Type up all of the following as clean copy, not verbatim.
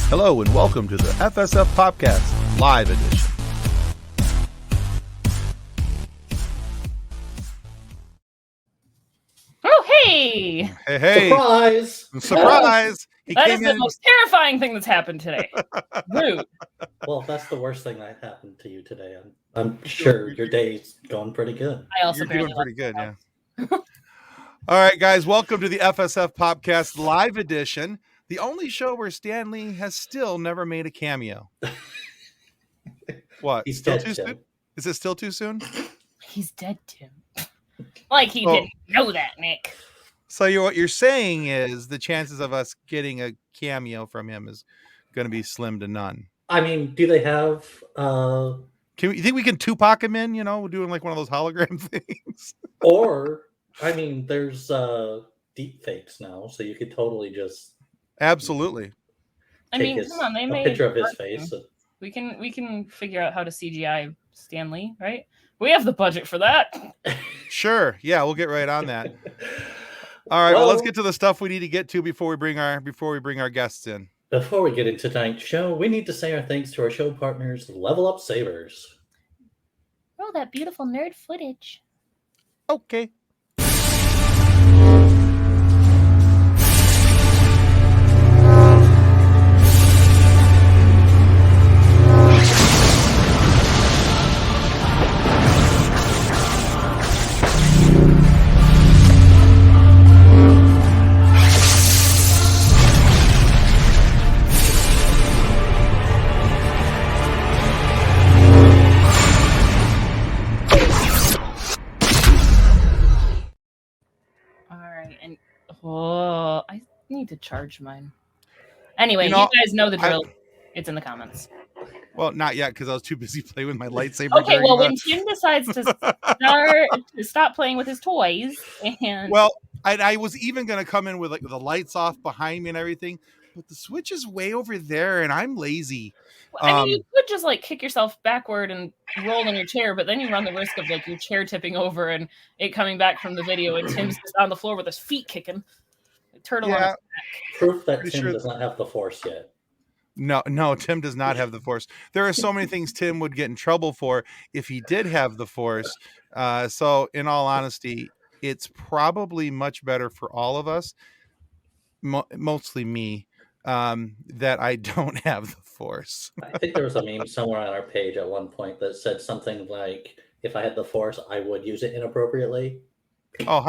Hello and welcome to the FSF PopCast Live Edition. Oh, hey! Hey! Surprise! Surprise! That is the most terrifying thing that's happened today. Rude. Well, that's the worst thing that happened to you today. I'm sure your day's going pretty good. I also You're barely doing pretty good, yeah. All right, guys, welcome to the FSF PopCast Live Edition, the only show where Stan Lee has still never made a cameo. What? He's Still dead, too Tim. soon? Is it still too soon? He's dead, Tim. Like he didn't know that, Nick. So what you're saying is the chances of us getting a cameo from him is going to be slim to none. I mean, do they have... You think we can Tupac him in, doing like one of those hologram things? Or, I mean, there's deep fakes now, so you could totally just... Absolutely. I mean, come on, they a made picture of his face. We can figure out how to CGI Stan Lee, right? We have the budget for that. Sure. Yeah, we'll get right on that. All right, well, let's get to the stuff we need to get to before we bring our guests in. Before we get into tonight's show, we need to say our thanks to our show partners, Level Up Savers. Roll that beautiful nerd footage. Okay. I need to charge mine. Anyway, you guys know the drill. It's in the comments. Well, not yet, because I was too busy playing with my lightsaber. Okay, well, when Tim decides to stop playing with his toys, and I was even going to come in with like the lights off behind me and everything, but the switch is way over there, and I'm lazy. I mean, you could just like kick yourself backward and roll in your chair, but then you run the risk of like your chair tipping over and it coming back from the video, and Tim's just on the floor with his feet kicking. Turtle on his back. Proof that Tim does not have the Force yet. No, Tim does not have the Force. There are so many things Tim would get in trouble for if he did have the Force. So in all honesty, it's probably much better for all of us, mostly me, that I don't have the Force. I think there was a meme somewhere on our page at one point that said something like, if I had the Force, I would use it inappropriately. Oh,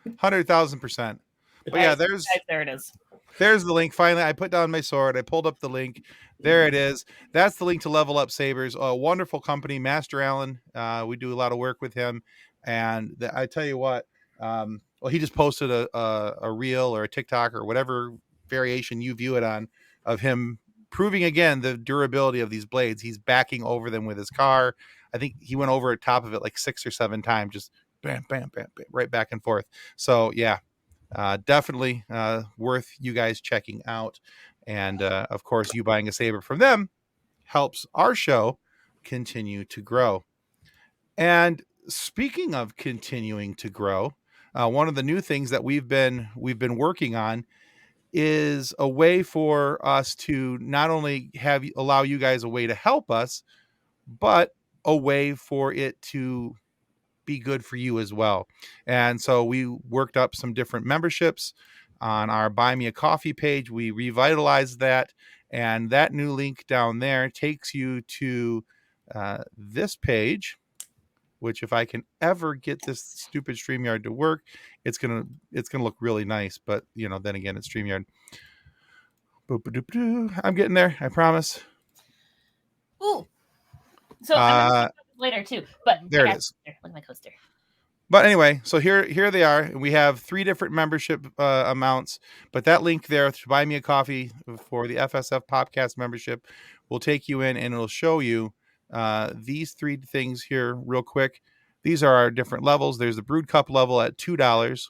100,000%. But yeah, there it is. There's the link. Finally, I put down my sword. I pulled up the link. There it is. That's the link to Level Up Sabers, a wonderful company, Master Allen. We do a lot of work with him. And I tell you what, he just posted a reel or a TikTok or whatever variation you view it on of him proving again the durability of these blades. He's backing over them with his car. I think he went over the top of it like 6 or 7 times, just bam, bam, bam, bam, right back and forth. So yeah. Definitely worth you guys checking out. And of course, you buying a saber from them helps our show continue to grow. And speaking of continuing to grow, one of the new things that we've been working on is a way for us to not only allow you guys a way to help us, but a way for it to be good for you as well. And so we worked up some different memberships on our Buy Me a Coffee page. We revitalized that, and that new link down there takes you to this page, which if I can ever get this stupid StreamYard to work, it's gonna look really nice. But then again, it's StreamYard. I'm getting there, I promise. Ooh. So I'm later too, but there it is. Look at my coaster. But anyway, so here they are. We have 3 different membership amounts, but that link there to Buy Me a Coffee for the FSF PopCast membership will take you in, and it'll show you these 3 things here real quick. These are our different levels. There's the Brewed Cup level at $2.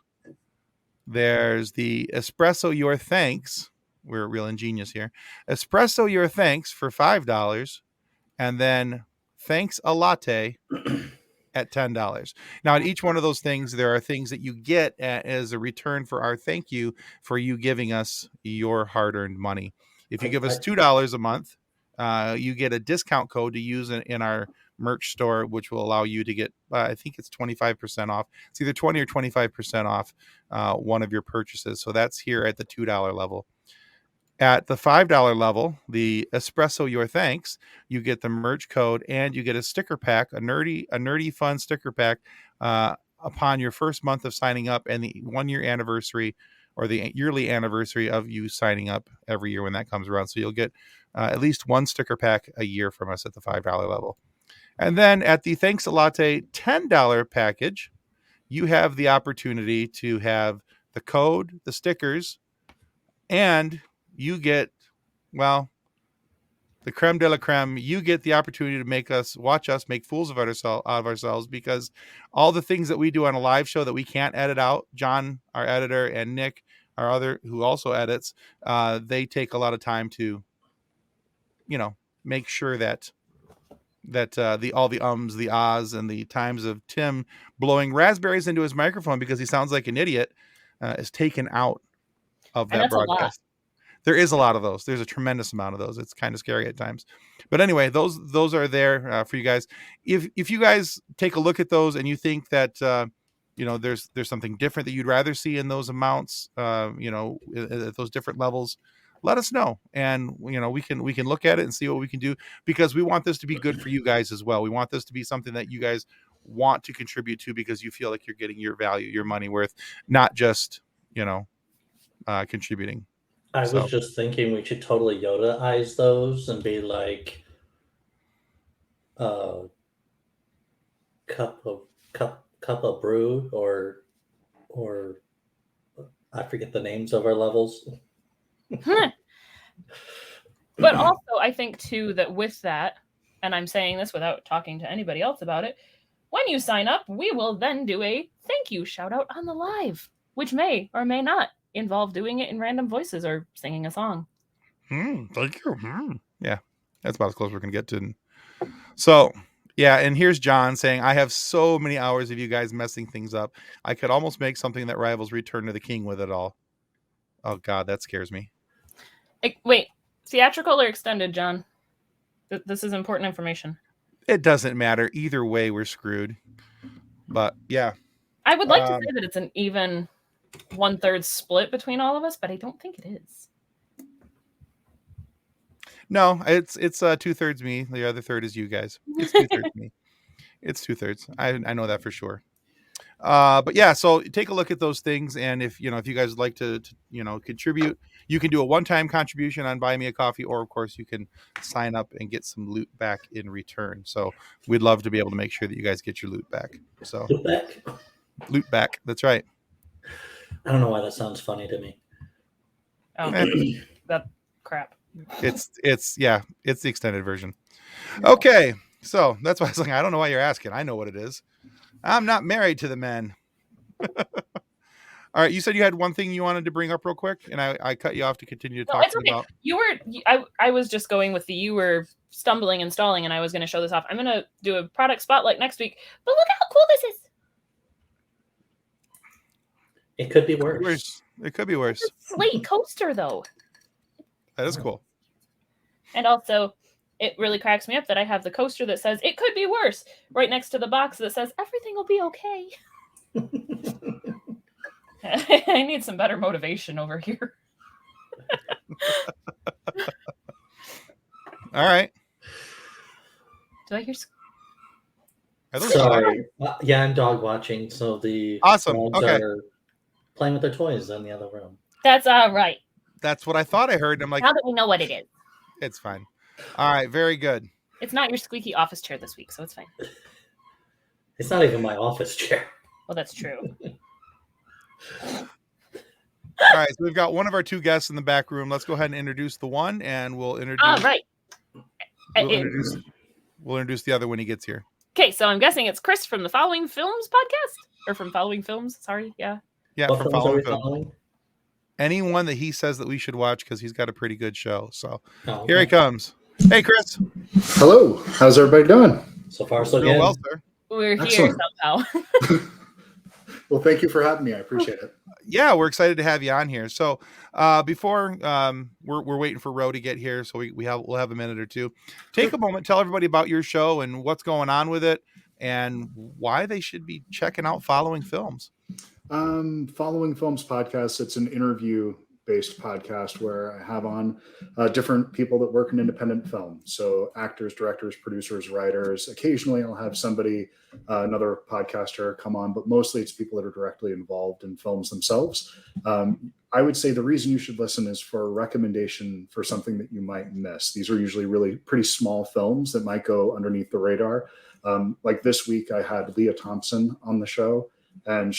There's the Espresso Your Thanks. We're real ingenious here. Espresso Your Thanks for $5, and then Thanks a Latte at $10. Now, at each one of those things, there are things that you get as a return for our thank you for you giving us your hard-earned money. If you give us $2 a month, you get a discount code to use in our merch store, which will allow you to get, I think it's 25% off. It's either 20 or 25% off one of your purchases. So that's here at the $2 level. At the $5 level, the Espresso Your Thanks, you get the merch code and you get a sticker pack, a nerdy fun sticker pack upon your first month of signing up and the 1 year anniversary or the yearly anniversary of you signing up every year when that comes around. So you'll get at least one sticker pack a year from us at the $5 level. And then at the Thanks a Latte $10 package, you have the opportunity to have the code, the stickers, and you get, well, the creme de la creme. You get the opportunity to watch us make fools of ourselves, because all the things that we do on a live show that we can't edit out, John, our editor, and Nick, our other, who also edits, they take a lot of time to, make sure that all the ums, the ahs, and the times of Tim blowing raspberries into his microphone because he sounds like an idiot is taken out of that broadcast. There is a lot of those. There's a tremendous amount of those. It's kind of scary at times. But anyway, those are there for you guys. If you guys take a look at those and you think that there's something different that you'd rather see in those amounts, at those different levels, let us know, and we can look at it and see what we can do, because we want this to be good for you guys as well. We want this to be something that you guys want to contribute to because you feel like you're getting your value, your money worth, not just contributing. I was just thinking we should totally Yoda-ize those and be like, cup of brew, or I forget the names of our levels. But also, I think too that with that, and I'm saying this without talking to anybody else about it, when you sign up, we will then do a thank you shout out on the live, which may or may not involve doing it in random voices or singing a song. Thank you. Yeah, that's about as close we're gonna get to. So yeah, and here's John saying, I have so many hours of you guys messing things up. I could almost make something that rivals Return to the King with it all. Oh God, that scares me. Wait, theatrical or extended, John? This is important information. It doesn't matter. Either way, we're screwed. But yeah. I would like to say that it's an even 1/3 split between all of us, but I don't think it is. No, it's 2/3 me. The other third is you guys. It's 2/3 me. It's 2/3. I know that for sure. But yeah, so take a look at those things, and if you guys would like to contribute, you can do a one-time contribution on Buy Me a Coffee, or of course you can sign up and get some loot back in return. So we'd love to be able to make sure that you guys get your loot back. So loot back. That's right. I don't know why that sounds funny to me. Oh, that crap. It's the extended version. Okay, so that's why I was like, I don't know why you're asking. I know what it is. I'm not married to the men. All right, you said you had one thing you wanted to bring up real quick, and I cut you off to continue to talk about. I was just going with you were stumbling and stalling, and I was going to show this off. I'm going to do a product spotlight next week, but look how cool this is. It could be worse. It could be worse. It's a slate coaster, though. That is cool. And also, it really cracks me up that I have the coaster that says, it could be worse, right next to the box that says, everything will be okay. I need some better motivation over here. All right. Do I hear? Sorry. Yeah, I'm dog watching, so the awesome. dogs Okay. are playing with their toys in the other room. That's all right. That's what I thought I heard. I'm like, now that we know what it is. It's fine. All right, very good. It's not your squeaky office chair this week, so it's fine. It's not even my office chair. Well, that's true. All right, so we've got one of our two guests in the back room. Let's go ahead and introduce the one, and we'll introduce. All right. We'll introduce the other when he gets here. Okay, so I'm guessing it's Chris from the Following Films podcast, or from Following Films. Sorry, yeah. Yeah, What from films Following are we Film. following? Anyone that he says that we should watch because he's got a pretty good show. So Oh, here he comes. Hey, Chris. Hello. How's everybody doing? So far, so Doing good. well, sir. We're here Excellent. somehow. Well, thank you for having me. I appreciate it. Yeah, we're excited to have you on here. So before we're waiting for Ro to get here, so we'll have a minute or two. Take a moment, tell everybody about your show and what's going on with it, and why they should be checking out Following Films. Following Films Podcast. It's an interview-based podcast where I have on different people that work in independent film. So actors, directors, producers, writers. Occasionally I'll have somebody, another podcaster come on, but mostly it's people that are directly involved in films themselves. I would say the reason you should listen is for a recommendation for something that you might miss. These are usually really pretty small films that might go underneath the radar. Like this week I had Leah Thompson on the show. And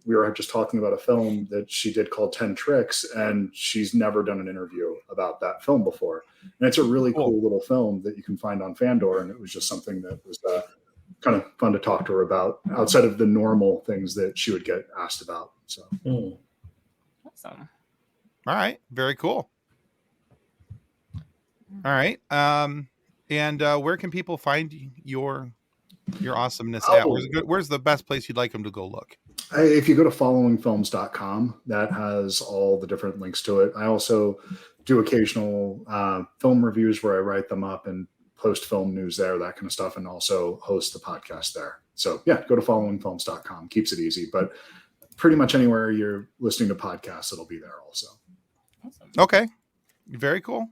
we were just talking about a film that she did called 10 Tricks, and she's never done an interview about that film before. And it's a really cool little film that you can find on Fandor. And it was just something that was kind of fun to talk to her about outside of the normal things that she would get asked about. So, Awesome. All right. Very cool. All right. And where can people find your awesomeness at? Where's the best place you'd like them to go look? If you go to followingfilms.com, that has all the different links to it. I also do occasional film reviews where I write them up and post film news there, that kind of stuff, and also host the podcast there. So yeah, go to followingfilms.com. Keeps it easy, but pretty much anywhere you're listening to podcasts, it'll be there also. Awesome. Okay. Very cool.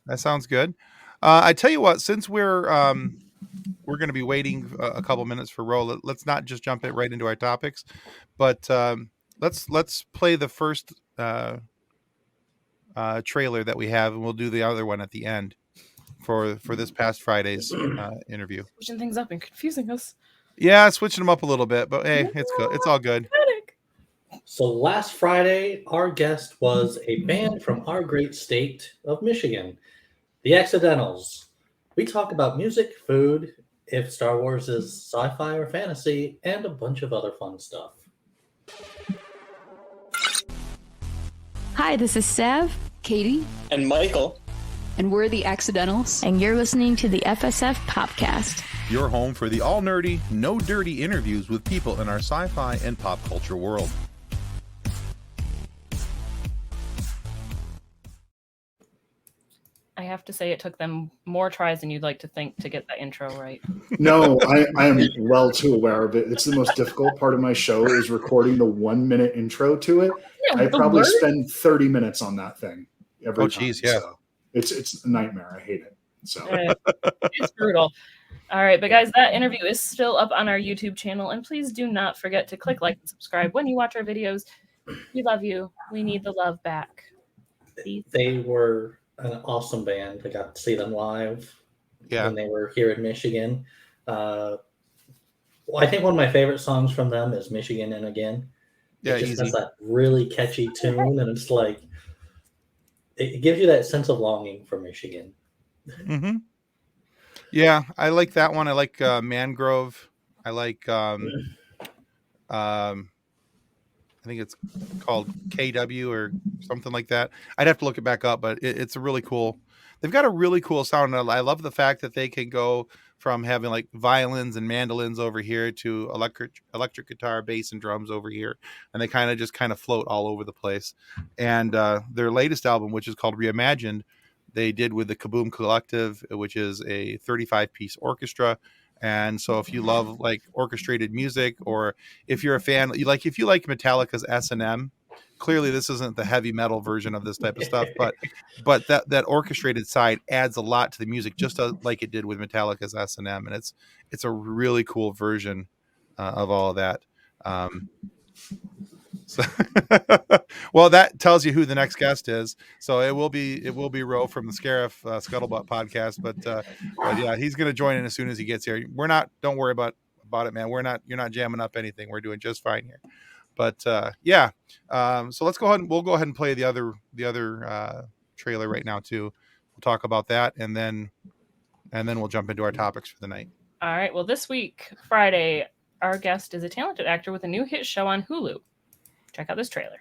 That sounds good. I tell you what, since we're going to be waiting a couple minutes for Ro. Let's not just jump right into our topics, but let's play the first trailer that we have, and we'll do the other one at the end for this past Friday's interview. Switching things up and confusing us. Yeah, switching them up a little bit, but hey, it's good. It's all good. So last Friday, our guest was a band from our great state of Michigan, the Accidentals. We talk about music, food, if Star Wars is sci-fi or fantasy, and a bunch of other fun stuff. Hi, this is Sav, Katie, and Michael. And we're the Accidentals. And you're listening to the FSF PopCast. Your home for the all nerdy, no dirty interviews with people in our sci-fi and pop culture world. I have to say it took them more tries than you'd like to think to get that intro right. No, I am well too aware of it. It's the most difficult part of my show is recording the 1 minute intro to it. Yeah, I probably spend 30 minutes on that thing every time. Geez, yeah. So it's a nightmare. I hate it. So it's brutal. All right, but guys, that interview is still up on our YouTube channel, and please do not forget to click like and subscribe when you watch our videos. We love you. We need the love back. Please. They were an awesome band. I got to see them live when they were here in Michigan. I think one of my favorite songs from them is Michigan and Again. Yeah, it just has that really catchy tune, and it's like it gives you that sense of longing for Michigan. Mm-hmm. Yeah, I like that one. I like Mangrove. I like I think it's called KW or something like that. I'd have to look it back up, but it's a really cool. They've got a really cool sound. I love the fact that they can go from having like violins and mandolins over here to electric guitar, bass, and drums over here, and they kind of float all over the place. And their latest album, which is called Reimagined, they did with the Kaboom Collective, which is a 35-piece orchestra. And so if you love like orchestrated music, or if you're a fan, if you like Metallica's S&M, clearly this isn't the heavy metal version of this type of stuff, but that orchestrated side adds a lot to the music, just like it did with Metallica's S&M. And it's a really cool version of all of that. So, well, that tells you who the next guest is. So it will be Ro from the Scarif Scuttlebutt podcast. But yeah, he's going to join in as soon as he gets here. Don't worry about it, man. You're not jamming up anything. We're doing just fine here. But yeah. So let's go ahead and we'll go ahead and play the other trailer right now too. We'll talk about that and then we'll jump into our topics for the night. All right. Well, this week, Friday, our guest is a talented actor with a new hit show on Hulu. Check out this trailer.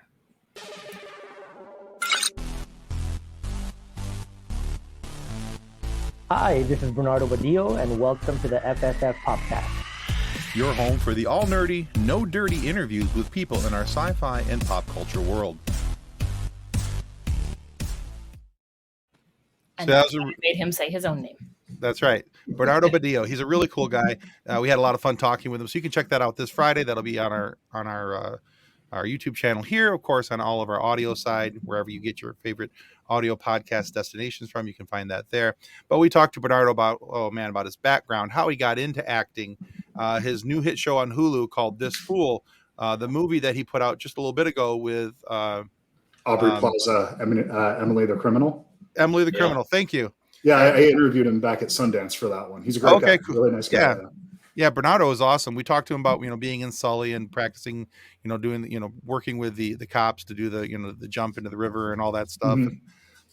Hi, this is Bernardo Badillo, and welcome to the FSF PopCast. your home for the all nerdy, no dirty interviews with people in our sci-fi and pop culture world. And that's why I made him say his own name. That's right. Bernardo Badillo. He's a really cool guy. We had a lot of fun talking with him. So you can check that out this Friday. That'll be on our YouTube channel here, of course, on all of our audio side, wherever you get your favorite audio podcast destinations from, you can find that there. But we talked to Bernardo about his background, how he got into acting, his new hit show on Hulu called This Fool, the movie that he put out just a little bit ago with Aubrey Plaza, Emily the Criminal. Emily the Criminal. Thank you. Yeah, I interviewed him back at Sundance for that one. He's a great guy. Cool. Really nice guy. Yeah, Bernardo is awesome. We talked to him about, being in Sully and practicing, doing, working with the cops to do the jump into the river and all that stuff. Mm-hmm.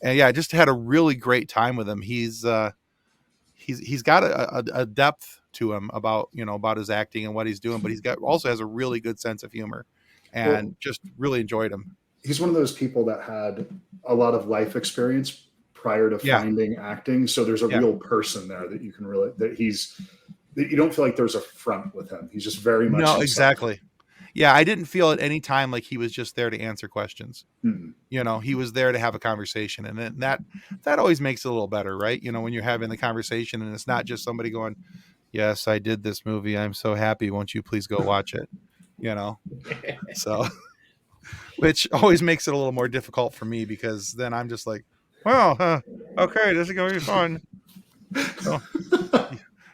And yeah, I just had a really great time with him. He's got a depth to him about his acting and what he's doing, but also has a really good sense of humor, and just really enjoyed him. He's one of those people that had a lot of life experience prior to finding acting. So there's a real person there that you can that you don't feel like there's a front with him. He's just very much. No, exactly. Yeah. I didn't feel at any time like he was just there to answer questions. Mm-hmm. He was there to have a conversation, and then that always makes it a little better, right? When you're having the conversation and it's not just somebody going, "Yes, I did this movie. I'm so happy. Won't you please go watch it?" So, which always makes it a little more difficult for me, because then I'm just like, well, okay, this is going to be fun. So,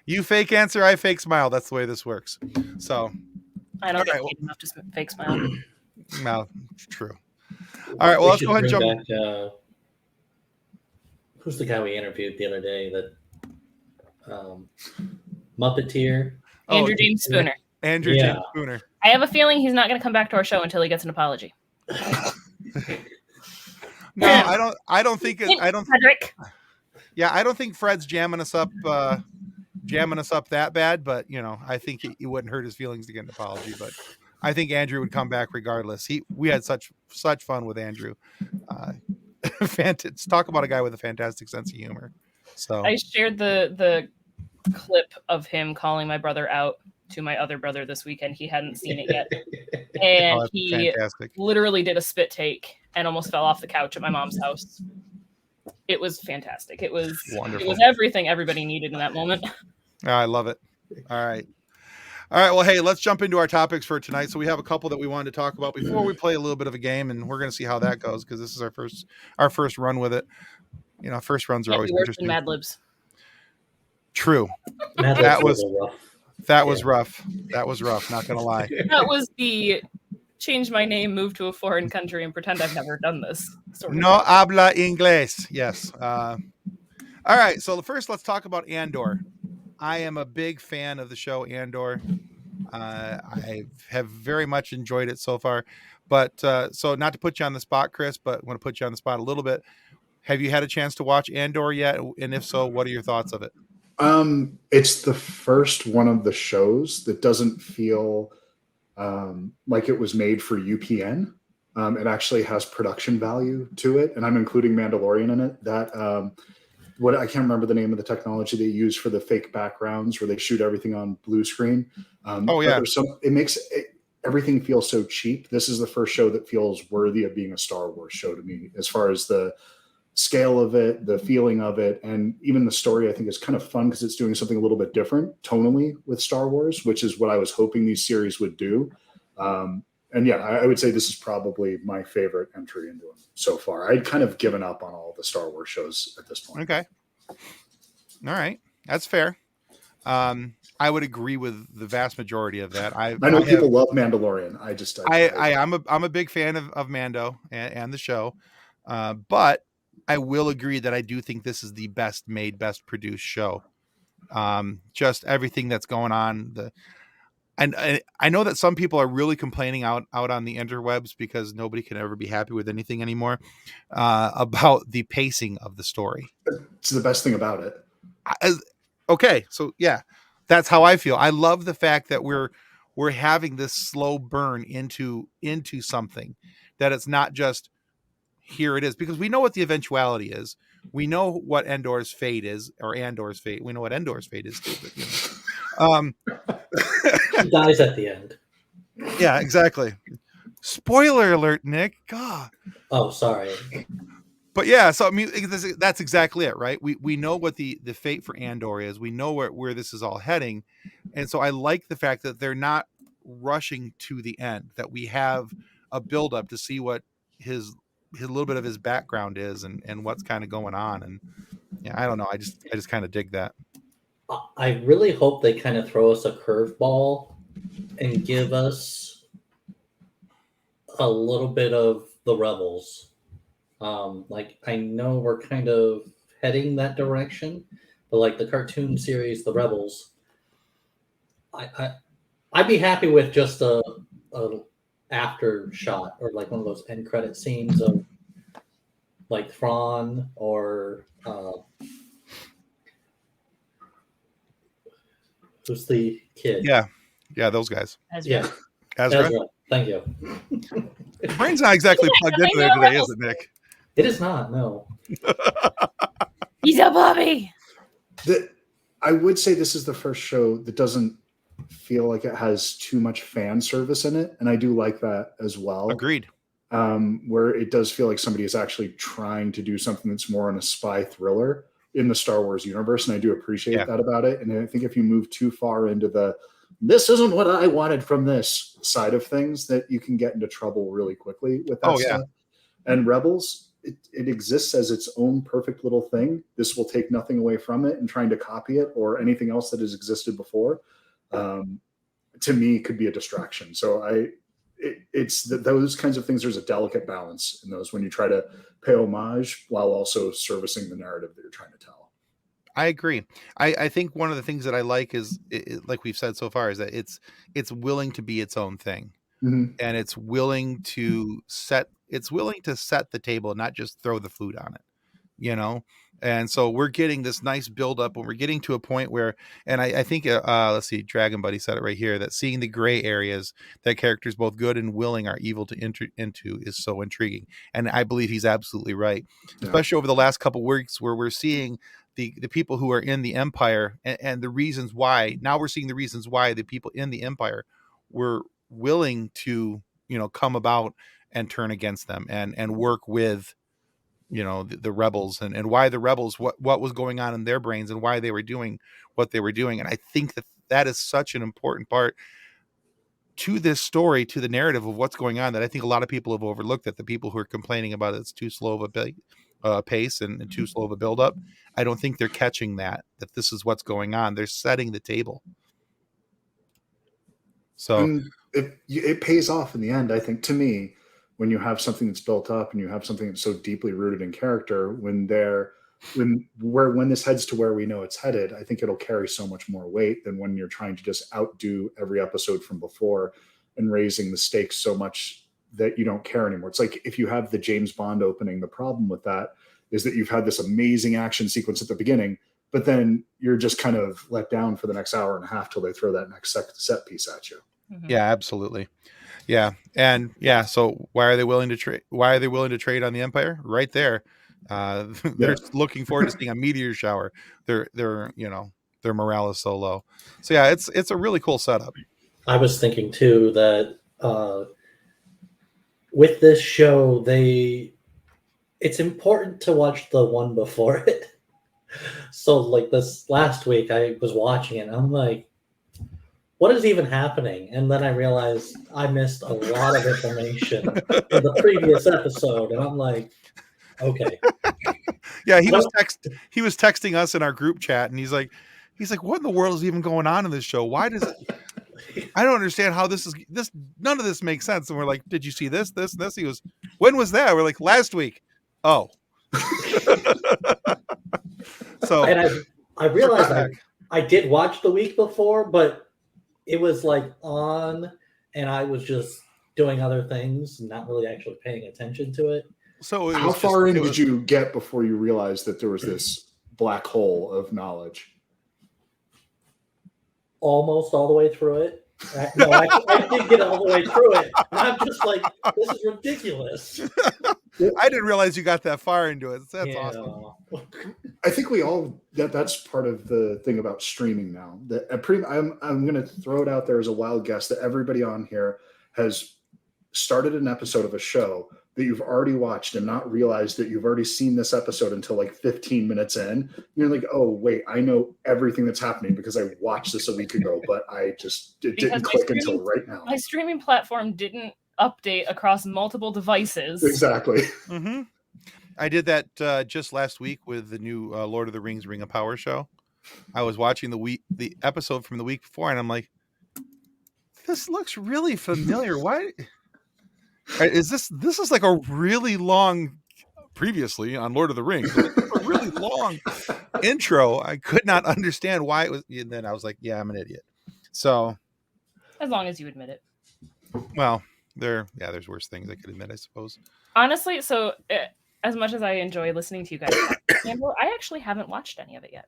you fake answer, I fake smile. That's the way this works. So I don't get paid enough to fake smile. No, true. All right, well, let's go ahead and jump. Back, who's the guy we interviewed the other day? That Muppeteer. Andrew James Spooner. James Spooner. I have a feeling he's not going to come back to our show until he gets an apology. No, I don't think. Frederick. Yeah, I don't think Fred's jamming us up that bad, but I think it wouldn't hurt his feelings to get an apology. But I think Andrew would come back regardless. We had such fun with Andrew. Talk about a guy with a fantastic sense of humor. So I shared the clip of him calling my brother out to my other brother this weekend. He hadn't seen it yet, and he literally did a spit take and almost fell off the couch at my mom's house. It was fantastic. It was wonderful. It was everything everybody needed in that moment. I love it. All right. Well, hey, let's jump into our topics for tonight. So we have a couple that we wanted to talk about before we play a little bit of a game, and we're going to see how that goes, because this is our first run with it. First runs are always interesting. Mad Libs. True. That was rough. That was rough. Not going to lie. That was the change my name, move to a foreign country, and pretend I've never done this. No habla inglés. Yes. All right. So first, let's talk about Andor. I am a big fan of the show Andor. I have very much enjoyed it so far. But so not to put you on the spot, Chris, but I want to put you on the spot a little bit. Have you had a chance to watch Andor yet? And if so, what are your thoughts of it? It's the first one of the shows that doesn't feel like it was made for UPN. It actually has production value to it, and I'm including Mandalorian in it. That I can't remember the name of the technology they use for the fake backgrounds where they shoot everything on blue screen. It makes everything feel so cheap. This is the first show that feels worthy of being a Star Wars show to me, as far as the scale of it, the feeling of it, and even the story. I think is kind of fun because it's doing something a little bit different tonally with Star Wars, which is what I was hoping these series would do. And yeah, I would say this is probably my favorite entry into them so far. I'd kind of given up on all the Star Wars shows at this point. Okay. All right. That's fair. I would agree with the vast majority of that. I know people love Mandalorian. I'm a big fan of Mando and the show. But I will agree that I do think this is the best made, best produced show. Just everything that's going on. And I know that some people are really complaining out on the interwebs, because nobody can ever be happy with anything anymore, about the pacing of the story. It's the best thing about it. Okay. So yeah, that's how I feel. I love the fact that we're having this slow burn into something, that it's not just here it is, because we know what the eventuality is. We know what Andor's fate is, or Andor's fate. We know what Andor's fate is too, but, He dies at the end. Yeah, exactly. Spoiler alert, Nick. God. Oh, sorry. But yeah, so I mean, that's exactly it, right? We know what the fate for Andor is. We know where this is all heading, and so I like the fact that they're not rushing to the end. That we have a build up to see what his little bit of his background is and what's kind of going on. And yeah, I don't know. I just kind of dig that. I really hope they kind of throw us a curveball and give us a little bit of the Rebels. Like, I know we're kind of heading that direction, but like the cartoon series, The Rebels, I'd be happy with just a after shot or like one of those end credit scenes of like Thrawn or who's the kid? Yeah, those guys. Yeah, Ezra. Thank you. Brain's not exactly plugged into there today, is it, Nick? It is not, no. He's a Bobby. I would say this is the first show that doesn't feel like it has too much fan service in it, and I do like that as well. Agreed. Where it does feel like somebody is actually trying to do something that's more on a spy thriller in the Star Wars universe, and I do appreciate that about it. And I think if you move too far into the this isn't what I wanted from this side of things, that you can get into trouble really quickly with that stuff. And Rebels, it exists as its own perfect little thing. This will take nothing away from it, and trying to copy it or anything else that has existed before, to me, could be a distraction. So it's those kinds of things. There's a delicate balance in those when you try to pay homage while also servicing the narrative that you're trying to tell. I agree. I think one of the things that I like is, like we've said so far, is that it's willing to be its own thing, and it's willing to set the table, not just throw the food on it, you know. And so we're getting this nice build up, and we're getting to a point where, and I think, let's see, Dragon Buddy said it right here, that seeing the gray areas that characters both good and willing are evil to enter into is so intriguing. And I believe he's absolutely right, especially over the last couple of weeks where we're seeing the people who are in the Empire and the reasons why. Now we're seeing the reasons why the people in the Empire were willing to, come about and turn against them and work with, the rebels and why the rebels, what was going on in their brains and why they were doing what they were doing. And I think that is such an important part to this story, to the narrative of what's going on, that I think a lot of people have overlooked, that the people who are complaining about it's too slow of a pace and too slow of a buildup, I don't think they're catching that this is what's going on. They're setting the table. So it pays off in the end, I think, to me, when you have something that's built up and you have something that's so deeply rooted in character, when this heads to where we know it's headed, I think it'll carry so much more weight than when you're trying to just outdo every episode from before and raising the stakes so much that you don't care anymore. It's like if you have the James Bond opening, the problem with that is that you've had this amazing action sequence at the beginning, but then you're just kind of let down for the next hour and a half till they throw that next set piece at you. Mm-hmm. Yeah, absolutely. Yeah. And yeah, so why are they willing to trade? Why are they willing to trade on the Empire? Right there. They're looking forward to seeing a meteor shower. Their morale is so low. So yeah, it's a really cool setup. I was thinking too that with this show, it's important to watch the one before it. So like this last week, I was watching it and I'm like, what is even happening? And then I realized I missed a lot of information in the previous episode. And I'm like, okay. Yeah, he was texting us in our group chat, and he's like, what in the world is even going on in this show? Why does it? I don't understand how this. None of this makes sense. And we're like, did you see this, this, and this? He goes, when was that? We're like, last week. Oh. So. And I realized I did watch the week before, but it was like on, and I was just doing other things, not really actually paying attention to it. So how far in did you get before you realized that there was this black hole of knowledge? Almost all the way through it. No, I did get all the way through it. And I'm just like, this is ridiculous. I didn't realize you got that far into it. That's awesome. I think we all that's part of the thing about streaming now. That I'm going to throw it out there as a wild guess that everybody on here has started an episode of a show that you've already watched and not realized that you've already seen this episode until like 15 minutes in. You're like, oh wait, I know everything that's happening because I watched this a week ago, but it didn't click until right now. My streaming platform didn't update across multiple devices. Exactly. Mm-hmm. I did that just last week with the new Lord of the Rings Ring of Power show. I was watching the episode from the week before, and I'm like, this looks really familiar. Why is this is like a really long previously on Lord of the Rings, a really long intro. I could not understand why it was, and then I was like, yeah, I'm an idiot. So as long as you admit it. Well, there's worse things I could admit, I suppose. Honestly, so as much as I enjoy listening to you guys, I actually haven't watched any of it yet.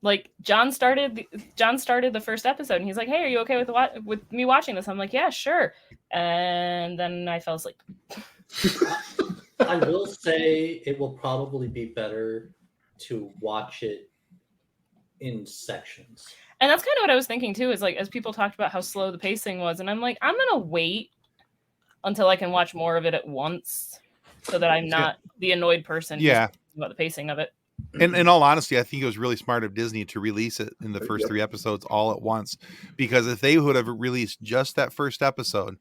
Like John started the first episode, and he's like, "Hey, are you okay with me watching this?" I'm like, "Yeah, sure." And then I fell asleep. I will say it will probably be better to watch it in sections. And that's kind of what I was thinking too. Is like as people talked about how slow the pacing was, and I'm like, I'm gonna wait until I can watch more of it at once, so that I'm not the annoyed person. Just about the pacing of it. And in all honesty, I think it was really smart of Disney to release it in the first 3 episodes all at once, because if they would have released just that first episode,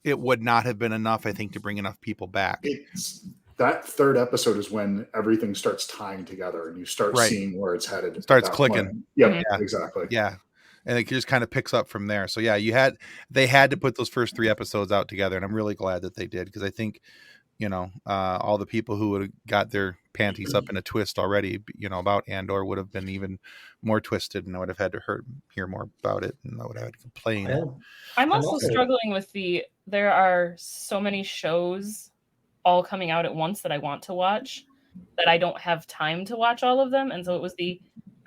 it would not have been enough, I think, to bring enough people back. That third episode is when everything starts tying together and you start seeing where it's headed. Starts clicking. Yeah, exactly. Yeah. And it just kind of picks up from there. So yeah, they had to put those first 3 episodes out together, and I'm really glad that they did, because I think, all the people who would have got their panties up in a twist already, about Andor would have been even more twisted, and I would have had to hear more about it, and I would have had to complain. Yeah. I'm also struggling with there are so many shows all coming out at once that I want to watch that I don't have time to watch all of them. And so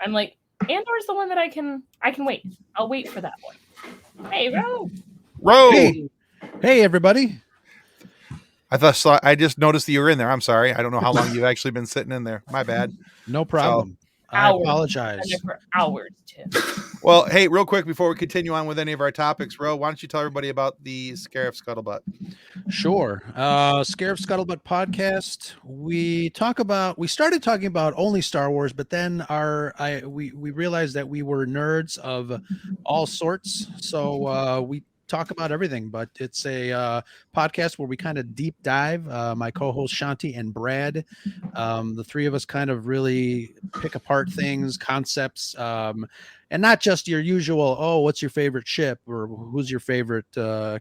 I'm like, Andor is the one that I can wait. I'll wait for that one. Hey, Ro. Hey, everybody. I just noticed that you were in there. I'm sorry. I don't know how long you've actually been sitting in there. My bad. No problem. I apologize. For hours, Tim. Well, hey, real quick before we continue on with any of our topics, Ro, why don't you tell everybody about the Scarif Scuttlebutt? Sure. Scarif Scuttlebutt podcast. We started talking about only Star Wars, but then we realized that we were nerds of all sorts. So we talk about everything, but it's a podcast where we kind of deep dive. My co-host Shanti and Brad, the 3 of us kind of really pick apart things, concepts, and not just your usual, what's your favorite ship or who's your favorite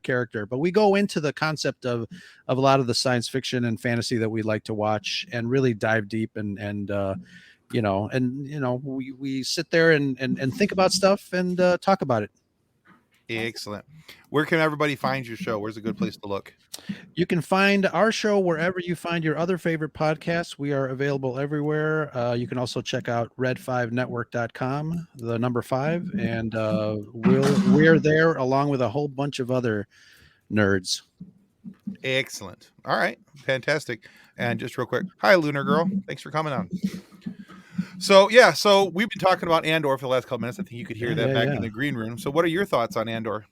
character, but we go into the concept of a lot of the science fiction and fantasy that we like to watch and really dive deep and we sit there and think about stuff and talk about it. Excellent. Where can everybody find your show? Where's a good place to look? You can find our show wherever you find your other favorite podcasts. We are available everywhere. You can also check out red5network.com, the number 5, and we're there along with a whole bunch of other nerds. Excellent. All right. Fantastic. And just real quick, hi, Lunar Girl. Thanks for coming on. So we've been talking about Andor for the last couple minutes. I think you could hear that back in the green room. So what are your thoughts on Andor?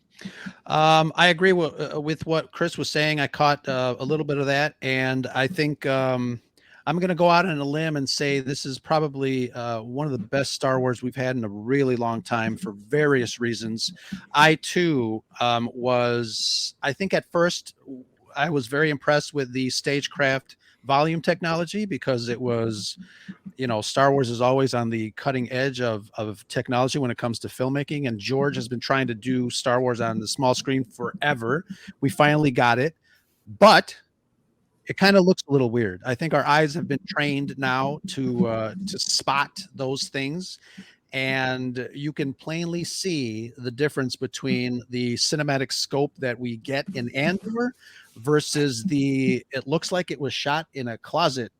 I agree with what Chris was saying. I caught a little bit of that, and I think I'm going to go out on a limb and say this is probably one of the best Star Wars we've had in a really long time for various reasons. I too I think at first I was very impressed with the stagecraft volume technology, because it was, Star Wars is always on the cutting edge of technology when it comes to filmmaking. And George has been trying to do Star Wars on the small screen forever. We finally got it, but it kind of looks a little weird. I think our eyes have been trained now to spot those things. And you can plainly see the difference between the cinematic scope that we get in Andor versus it looks like it was shot in a closet.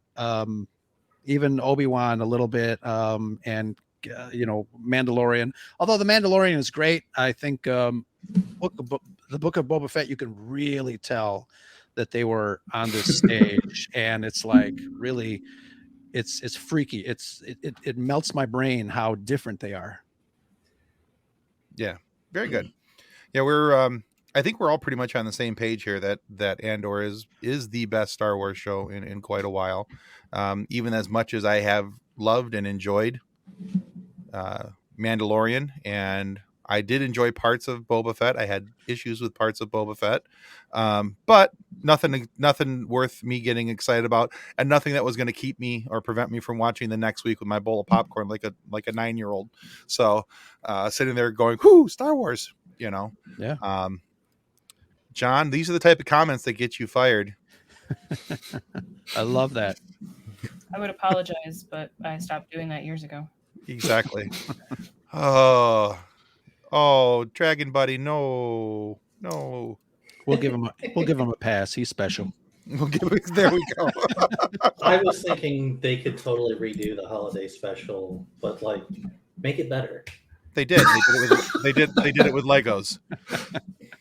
Even Obi-Wan a little bit, and Mandalorian. Although the Mandalorian is great, I think the Book of Boba Fett, you can really tell that they were on this stage, and it's like really, it's freaky. It melts my brain how different they are. Yeah, very good. Yeah, we're I think we're all pretty much on the same page here that Andor is the best Star Wars show in quite a while. Even as much as I have loved and enjoyed Mandalorian, and I did enjoy parts of Boba Fett. I had issues with parts of Boba Fett, but nothing worth me getting excited about, and nothing that was going to keep me or prevent me from watching the next week with my bowl of popcorn like a 9-year-old. So sitting there going, "Whoo, Star Wars!" Yeah. John, these are the type of comments that get you fired. I love that. I would apologize, but I stopped doing that years ago. Exactly. Oh, Dragon Buddy, no. We'll give him a pass. He's special. There we go. I was thinking they could totally redo the holiday special, but like make it better. They did. They did it with Legos.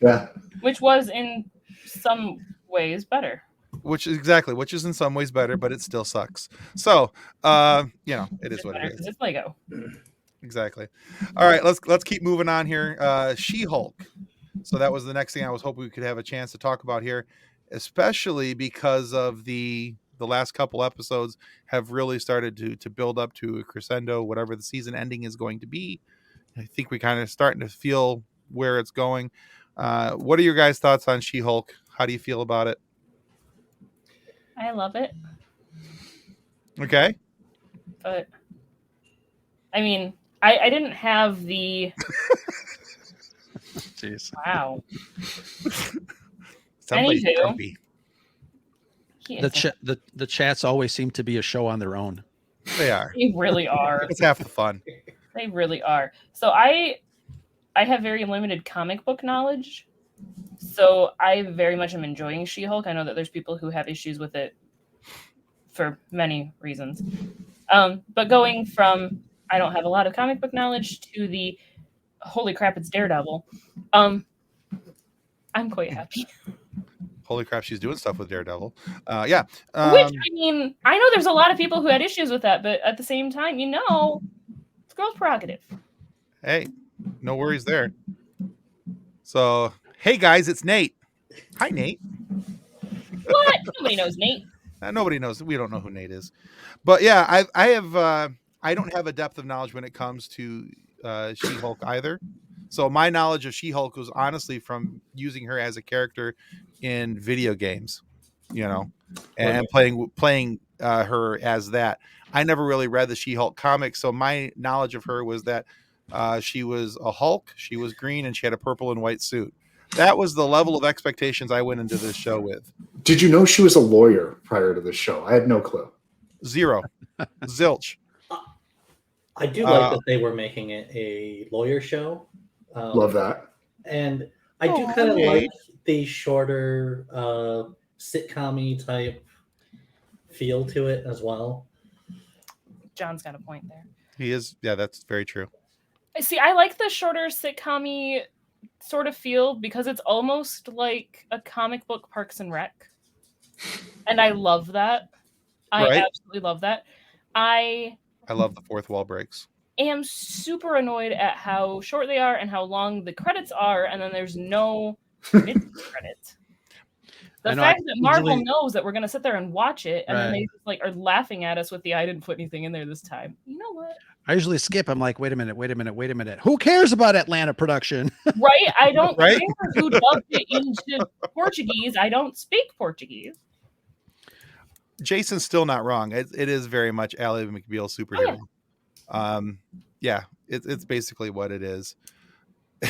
Yeah. Which was in some ways better. Which is in some ways better, but it still sucks. So, it is what it is. It's Lego. Exactly. All right, let's keep moving on here. She-Hulk. So that was the next thing I was hoping we could have a chance to talk about here, especially because of the last couple episodes have really started to build up to a crescendo, whatever the season ending is going to be. I think we kind of starting to feel where it's going. What are your guys' thoughts on She-Hulk? How do you feel about it? I love it. Okay. But I mean, I didn't have the Jeez. wow. Somebody's Anywho. grumpy. The chats always seem to be a show on their own. They are. They really are. It's half the fun. They really are. So I have very limited comic book knowledge. So I very much am enjoying She-Hulk. I know that there's people who have issues with it for many reasons. But going from I don't have a lot of comic book knowledge to the holy crap, it's Daredevil. I'm quite happy. Holy crap, she's doing stuff with Daredevil. Yeah. Which, I mean, I know there's a lot of people who had issues with that, but at the same time, it's girl's prerogative. Hey, no worries there. So, hey guys, it's Nate. Hi, Nate. What? Nobody knows Nate. Nobody knows. We don't know who Nate is. But yeah, I don't have a depth of knowledge when it comes to She-Hulk either. So my knowledge of She-Hulk was honestly from using her as a character in video games, and playing her as that. I never really read the She-Hulk comics, so my knowledge of her was that she was a Hulk, she was green, and she had a purple and white suit. That was the level of expectations I went into this show with. Did you know she was a lawyer prior to this show? I had no clue. Zero. Zilch. I do like that they were making it a lawyer show. Love that. And I do kind of like the shorter sitcom-y type feel to it as well. John's got a point there. He is. Yeah, that's very true. See, I like the shorter sitcom-y sort of feel because it's almost like a comic book Parks and Rec. And I love that. I absolutely love that. I love the fourth wall breaks. Am super annoyed at how short they are and how long the credits are, and then there's no mid-credit. The fact that Marvel knows that we're going to sit there and watch it, and then they just are laughing at us with the I didn't put anything in there this time. You know what? I usually skip. I'm like, wait a minute. Who cares about Atlanta production? Right? I don't care who dubbed it into Portuguese. I don't speak Portuguese. Jason's still not wrong. It is very much Ally McBeal superhero. Yeah, it's basically what it is.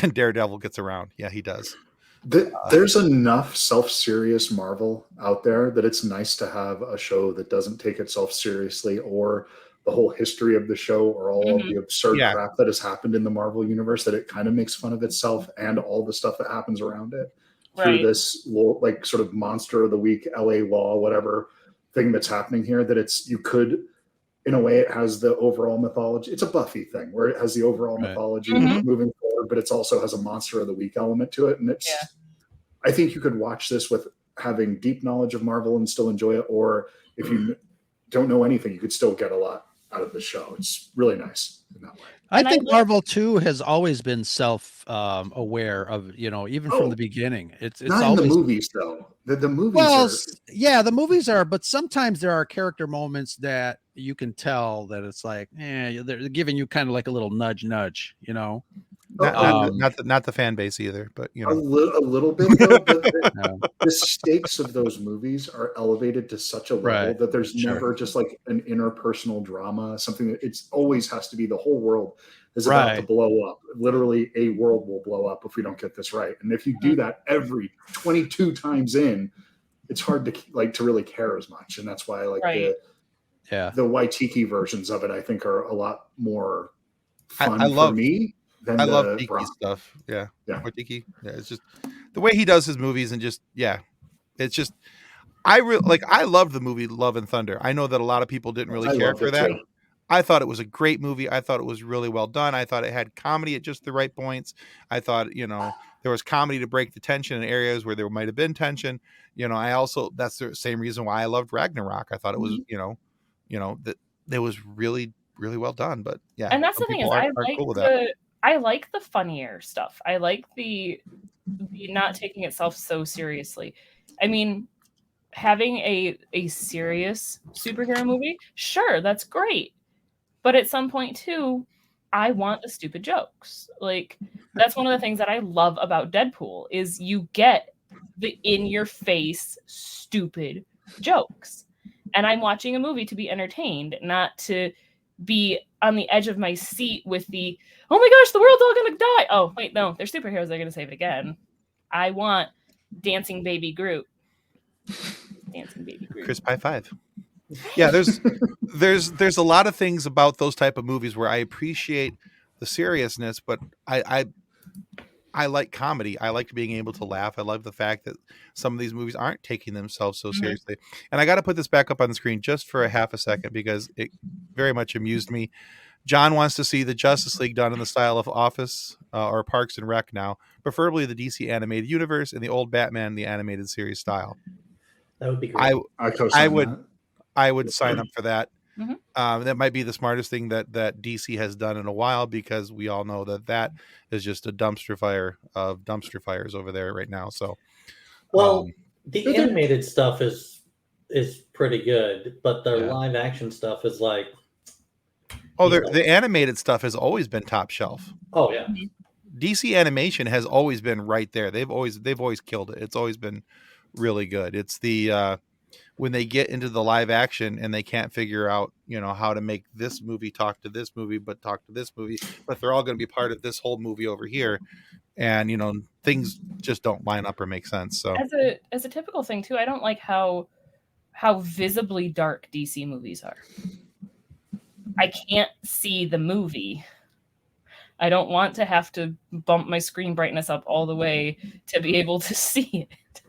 And Daredevil gets around. Yeah, he does. There's enough self-serious Marvel out there that it's nice to have a show that doesn't take itself seriously, or the whole history of the show, or all of the absurd crap that has happened in the Marvel universe, that it kind of makes fun of itself and all the stuff that happens around it through this sort of monster of the week, LA Law, whatever thing that's happening here, that you could, in a way, it has the overall mythology. It's a Buffy thing where it has the overall mythology moving forward, but it also has a monster of the week element to it. And I think you could watch this with having deep knowledge of Marvel and still enjoy it, or if you don't know anything, you could still get a lot out of the show. It's really nice in that way. I think Marvel too has always been aware of, even from the beginning. It's not always in the movies though. The movies the movies are, but sometimes there are character moments that you can tell that it's like, they're giving you kind of like a little nudge, Not the fan base either, but a little bit though, but the stakes of those movies are elevated to such a level that there's never just like an interpersonal drama, something that it's always has to be the whole world is about to blow up. Literally a world will blow up if we don't get this right. And if you do that every 22 times in, it's hard to really care as much. And that's why the Waititi versions of it, I think, are a lot more fun for me. I love Tiki stuff. Yeah. Tiki. Yeah, it's just the way he does his movies, and just it's just I loved the movie Love and Thunder. I know that a lot of people didn't really care for that. Too. I thought it was a great movie. I thought it was really well done. I thought it had comedy at just the right points. I thought there was comedy to break the tension in areas where there might have been tension. That's the same reason why I loved Ragnarok. I thought it was that it was really, really well done. But and that's the thing is I like the funnier stuff. I like the not taking itself so seriously. I mean, having a serious superhero movie, sure, that's great. But at some point too, I want the stupid jokes. Like, that's one of the things that I love about Deadpool is you get the in-your-face stupid jokes. And I'm watching a movie to be entertained, not to be on the edge of my seat with the, oh my gosh, the world's all gonna die. Oh, wait, no, they're superheroes, they're gonna save it again. I want dancing baby Groot. Dancing baby Groot. Chris Pie 5. Yeah, there's a lot of things about those type of movies where I appreciate the seriousness, but I like comedy. I like being able to laugh. I love the fact that some of these movies aren't taking themselves so seriously. And I got to put this back up on the screen just for a half a second because it very much amused me. John wants to see the Justice League done in the style of Office or Parks and Rec now, preferably the DC animated universe and the old Batman the animated series style. That would be great. I would sign up for that. That might be the smartest thing that DC has done in a while, because we all know that is just a dumpster fire of dumpster fires over there right now. So, the animated stuff is pretty good, but the live action stuff is like, the animated stuff has always been top shelf. Oh yeah, DC animation has always been right there. They've always killed it. It's always been really good. It's the when they get into the live action and they can't figure out, how to make this movie talk to this movie, but talk to this movie, but they're all going to be part of this whole movie over here. And, things just don't line up or make sense. So as a typical thing too, I don't like how visibly dark DC movies are. I can't see the movie. I don't want to have to bump my screen brightness up all the way to be able to see it.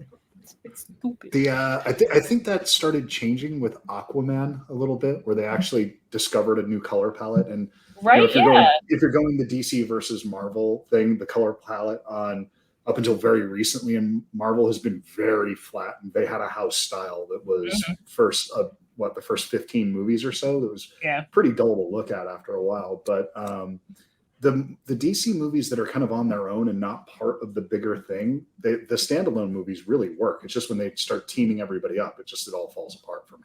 It's stupid. I think that started changing with Aquaman a little bit, where they actually discovered a new color palette. And if you're going the DC versus Marvel thing, the color palette up until very recently in Marvel has been very flat. And they had a house style that was the first 15 movies or so that was pretty dull to look at after a while. But the DC movies that are kind of on their own and not part of the bigger thing, the standalone movies really work. It's just when they start teaming everybody up, it all falls apart for me.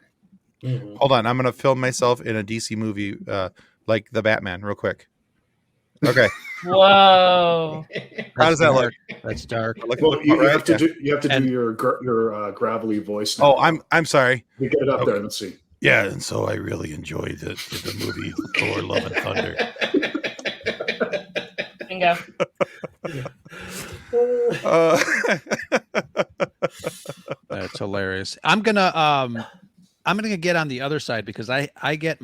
Mm-hmm. Hold on, I'm going to film myself in a DC movie like the Batman real quick. Okay. Whoa. How does that look? That's dark. Well, you have to do your gravelly voice now. Oh, I'm sorry. You get it up there. Let's see. Yeah, and so I really enjoyed the movie Thor: Love and Thunder. Bingo. That's hilarious. I'm gonna get on the other side, because I get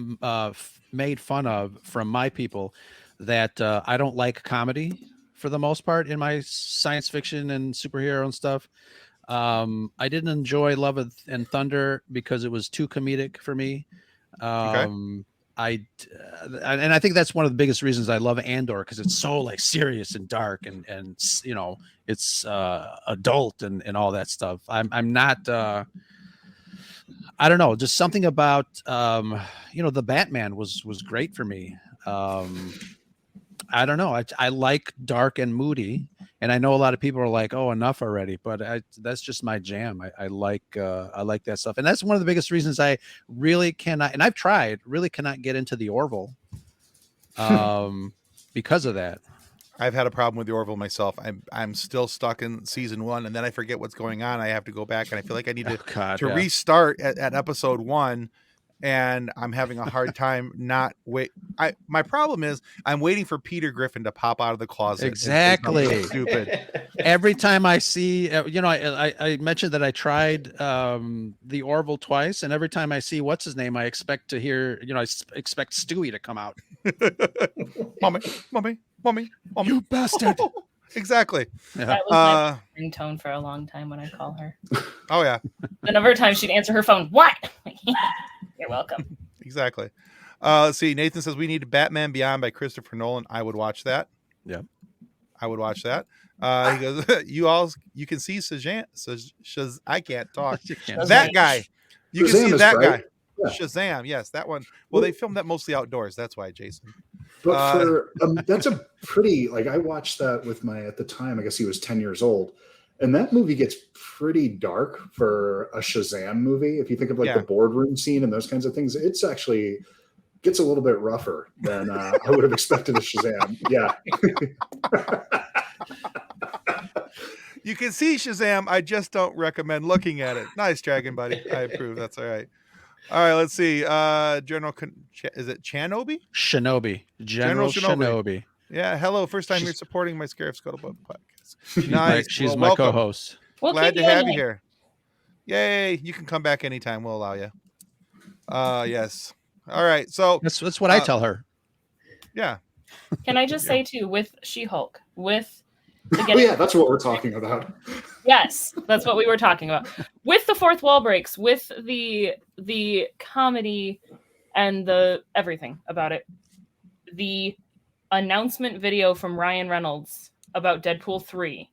made fun of from my people that I don't like comedy for the most part in my science fiction and superhero and stuff. I didn't enjoy Love and Thunder because it was too comedic for me. Okay. and I think that's one of the biggest reasons I love Andor, because it's so like serious and dark and you know, it's adult and all that stuff. I'm not I don't know, just something about you know, the Batman was great for me. I don't know, I like dark and moody, and I know a lot of people are like, oh, enough already, but that's just my jam. I like that stuff, and that's one of the biggest reasons I really cannot, and I've tried, really cannot get into the Orville because of that. I've had a problem with the Orville myself. I'm still stuck in season 1, and then I forget what's going on. I have to go back, and I feel like I need to restart at episode 1, and I'm having a hard time not wait. My problem is I'm waiting for Peter Griffin to pop out of the closet. Exactly. Stupid. Every time I see, you know, I mentioned that I tried the Orville twice, and every time I see what's his name, I expect to hear, you know, I expect Stewie to come out. Mommy, you bastard. Exactly. Yeah. That was my ringtone for a long time when I call her. Oh yeah. The number of times she'd answer her phone. What? You're welcome. Exactly. Let's see. Nathan says we need Batman Beyond by Christopher Nolan. I would watch that. Yeah. I would watch that. He goes, you can see Shazam. I can't talk. That guy. You can see that guy. Yeah. Shazam. Yes, that one. Well, they filmed that mostly outdoors. That's why, Jason. But for that's a pretty, like, I watched that with at the time, I guess he was 10 years old. And that movie gets pretty dark for a Shazam movie. If you think of like the boardroom scene and those kinds of things, it's actually gets a little bit rougher than I would have expected a Shazam. Yeah. You can see Shazam. I just don't recommend looking at it. Nice, Dragon Buddy. I approve. That's all right. All right, let's see. Is it Chanobi? Shinobi. General Shinobi. Yeah, hello. First time you're supporting my Scarif Scuttlebutt podcast. Nice. She's my co-host. Glad to have you here. Yay. You can come back anytime. We'll allow you. Yes. All right. So that's what I tell her. Yeah. Can I just say too, with SheHulk, with that's what we're talking about. Yes, that's what we were talking about. With the fourth wall breaks, with the comedy and the everything about it. The announcement video from Ryan Reynolds about Deadpool 3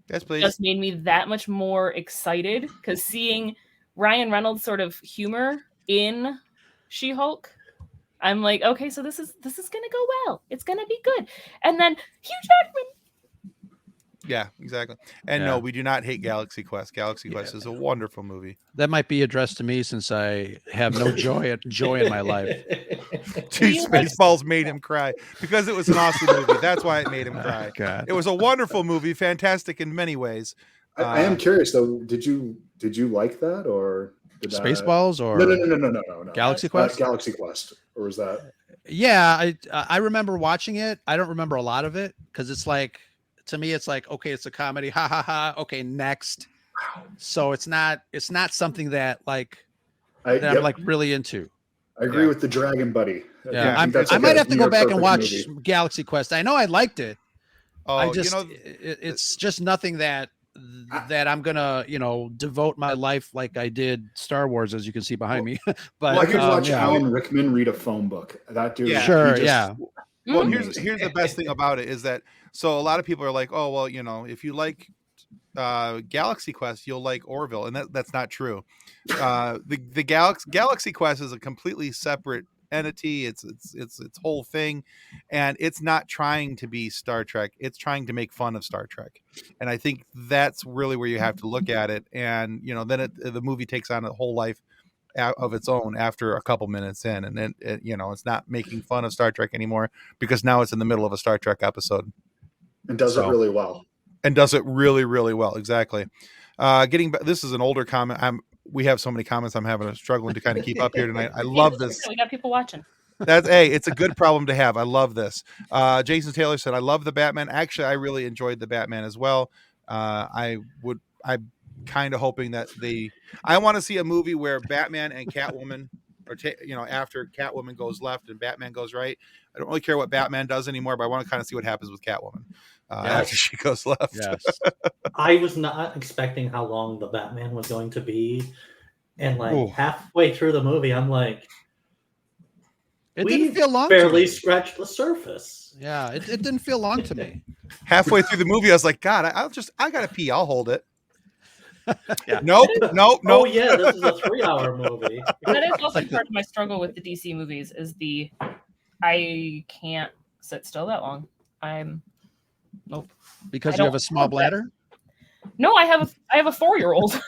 just made me that much more excited, because seeing Ryan Reynolds sort of humor in She-Hulk, I'm like, okay, so this is gonna go well. It's gonna be good. And then Hugh Jackman. Yeah, exactly. And no, we do not hate Galaxy Quest. Galaxy Quest is a wonderful movie. That might be addressed to me, since I have no joy in my life. Geez, Spaceballs made him cry because it was an awesome movie. That's why it made him cry. God. It was a wonderful movie, fantastic in many ways. I am curious though. Did you like that, or Spaceballs, or no. Galaxy Quest? Galaxy Quest, or was that? Yeah, I remember watching it. I don't remember a lot of it, because it's like, to me, it's like, okay, it's a comedy, ha ha ha. Okay, next. So it's not something that like I'm like really into. I agree with the Dragon Buddy. Yeah, I might have to go back and watch Galaxy Quest. I know I liked it. Oh, it's just nothing that I'm gonna, devote my life like I did Star Wars, as you can see behind me. But I could watch Alan Rickman read a phone book. That dude, Well, here's the best thing about it is that, so a lot of people are like, oh, well, if you like Galaxy Quest, you'll like Orville, and that's not true. The Galaxy Quest is a completely separate entity. It's its whole thing, and it's not trying to be Star Trek. It's trying to make fun of Star Trek, and I think that's really where you have to look at it. And then the movie takes on a whole life of its own after a couple minutes in, and then it's not making fun of Star Trek anymore, because now it's in the middle of a Star Trek episode and does it really well. And does it really, really well. Exactly. Getting back, this is an older comment. We have so many comments. I'm having a struggling to kind of keep up here tonight. I love this. We got people watching. It's a good problem to have. I love this. Jason Taylor said, I love the Batman. Actually, I really enjoyed the Batman as well. I'm kind of hoping that I want to see a movie where Batman and Catwoman, or after Catwoman goes left and Batman goes right. I don't really care what Batman does anymore, but I want to kind of see what happens with Catwoman after she goes left. Yes. I was not expecting how long the Batman was going to be, and halfway through the movie, I'm like, It didn't feel long. Barely scratched the surface. Yeah, it didn't feel long to me. Halfway through the movie, I was like, God, I gotta pee. I'll hold it. Yeah. Nope. Oh yeah, this is a 3-hour movie. That is also part of my struggle with the DC movies is I can't sit still that long. Nope. Because you have a small bladder? No, I have a 4-year-old.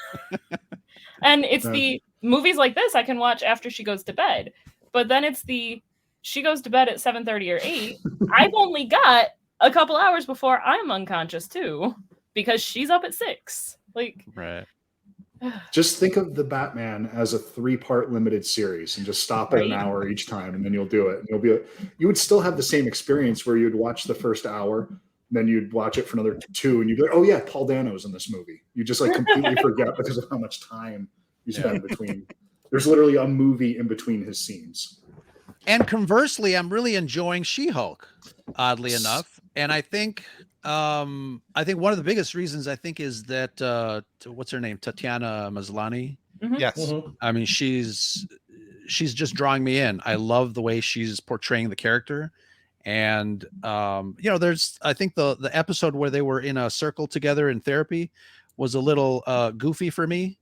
And it's the movies like this I can watch after she goes to bed. But then it's she goes to bed at 7:30 or 8. I've only got a couple hours before I'm unconscious too, because she's up at 6. Like, right. Just think of the Batman as a 3-part limited series and just stop at an hour each time, and then you'll do it. And you would still have the same experience where you'd watch the first hour, then you'd watch it for another 2, and you'd be like, oh yeah, Paul Dano's in this movie. You just like completely forget because of how much time you spend between. There's literally a movie in between his scenes. And conversely, I'm really enjoying She-Hulk, oddly enough. And I think one of the biggest reasons is that what's her name? Tatiana Maslany. Mm-hmm. Yes. Mm-hmm. I mean, she's just drawing me in. I love the way she's portraying the character. And there's I think the episode where they were in a circle together in therapy was a little goofy for me,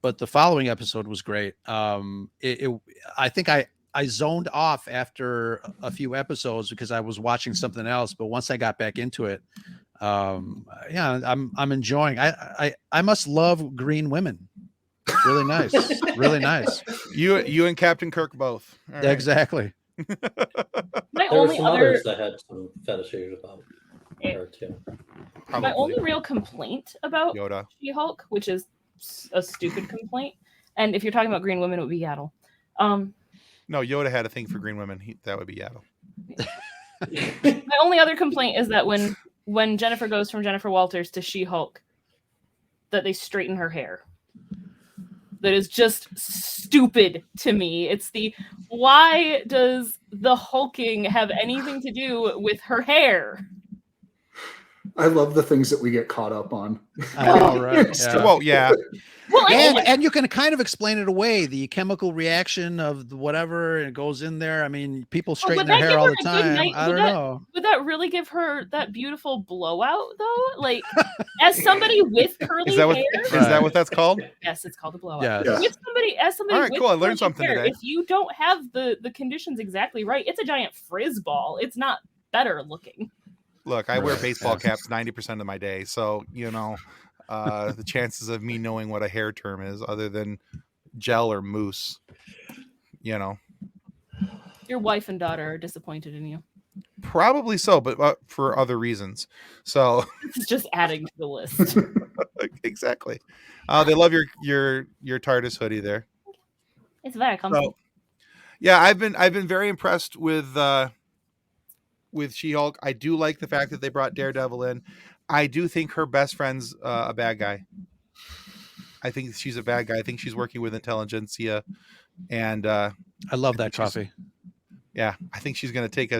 but the following episode was great. I think I zoned off after a few episodes because I was watching something else, but once I got back into it, I'm enjoying. I must love green women. Really nice. Really nice. You and Captain Kirk both. All right. Exactly. My There were only some others that had some fetishes about her too. My only real complaint about Yoda. She-Hulk, which is a stupid complaint, and if you're talking about green women, it would be Yaddle. No, Yoda had a thing for green women. That would be Yaddle. My only other complaint is that when Jennifer goes from Jennifer Walters to She-Hulk, that they straighten her hair. That is just stupid to me. It's why does the hulking have anything to do with her hair? I love the things that we get caught up on. I know, right? Yeah. Well, yeah. Well, and you can kind of explain it away. The chemical reaction of whatever, and it goes in there. I mean, people straighten their hair all the time. I don't know. Would that really give her that beautiful blowout, though? Like, as somebody with curly hair? Is that what that's called? Yes, it's called a blowout. Yes. Yeah. As somebody All right, with cool. I learned curly something hair, today. if you don't have the conditions exactly right, it's a giant frizz ball. It's not better looking. Look, I wear baseball caps 90% of my day, so the chances of me knowing what a hair term is, other than gel or mousse, Your wife and daughter are disappointed in you. probably so, but for other reasons. So It's just adding to the list. exactly, they love your TARDIS hoodie there. It's very comfortable. So, yeah, I've been very impressed with She-Hulk. I do like the fact that they brought Daredevil in. I do think her best friend's a bad guy. I think she's a bad guy. I think she's working with intelligentsia, and I love that coffee. Yeah, I think she's going to take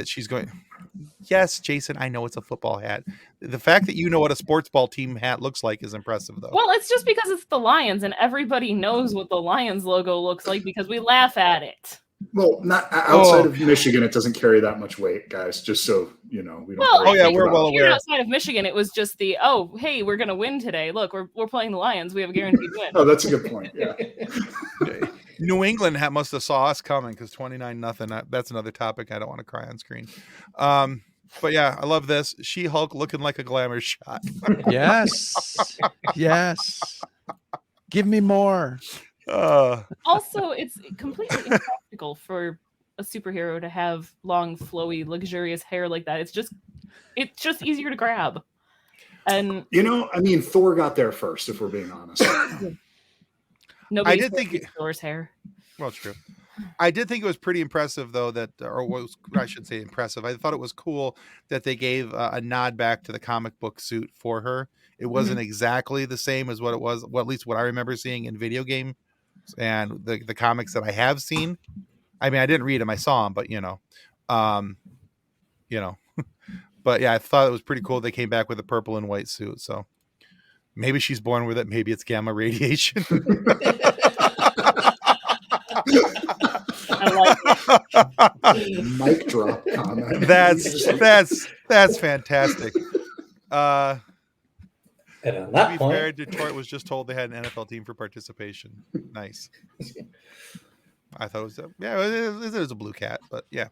she's going. Yes, Jason, I know it's a football hat. The fact that you know what a sports ball team hat looks like is impressive, though. Well, it's just because it's the Lions, and everybody knows what the Lions logo looks like because we laugh at it. Well, not outside of Michigan, it doesn't carry that much weight, guys. Just so we don't. Well, we're well aware. Outside of Michigan, it was just hey, we're gonna win today. Look, we're playing the Lions. We have a guaranteed win. Oh, that's a good point. Yeah. New England must have saw us coming because 29-0. That's another topic. I don't want to cry on screen. But yeah, I love this. She-Hulk looking like a glamour shot. Yes. Yes. Give me more. Also, it's completely impractical for a superhero to have long, flowy, luxurious hair like that. It's just easier to grab. And Thor got there first, if we're being honest. Nobody I did think Thor's hair. Well, true. I did think it was pretty impressive, though, I should say impressive. I thought it was cool that they gave a nod back to the comic book suit for her. It wasn't exactly the same as what it was, at least what I remember seeing in video game and the comics that I have seen. I mean, I didn't read them, I saw them, but but yeah, I thought it was pretty cool. They came back with a purple and white suit. So maybe she's born with it. Maybe it's gamma radiation. I like it. Mic drop comment. That's fantastic. And on To that be point, fair, Detroit was just told they had an NFL team for participation. Nice. I thought it was a blue cat, but yeah.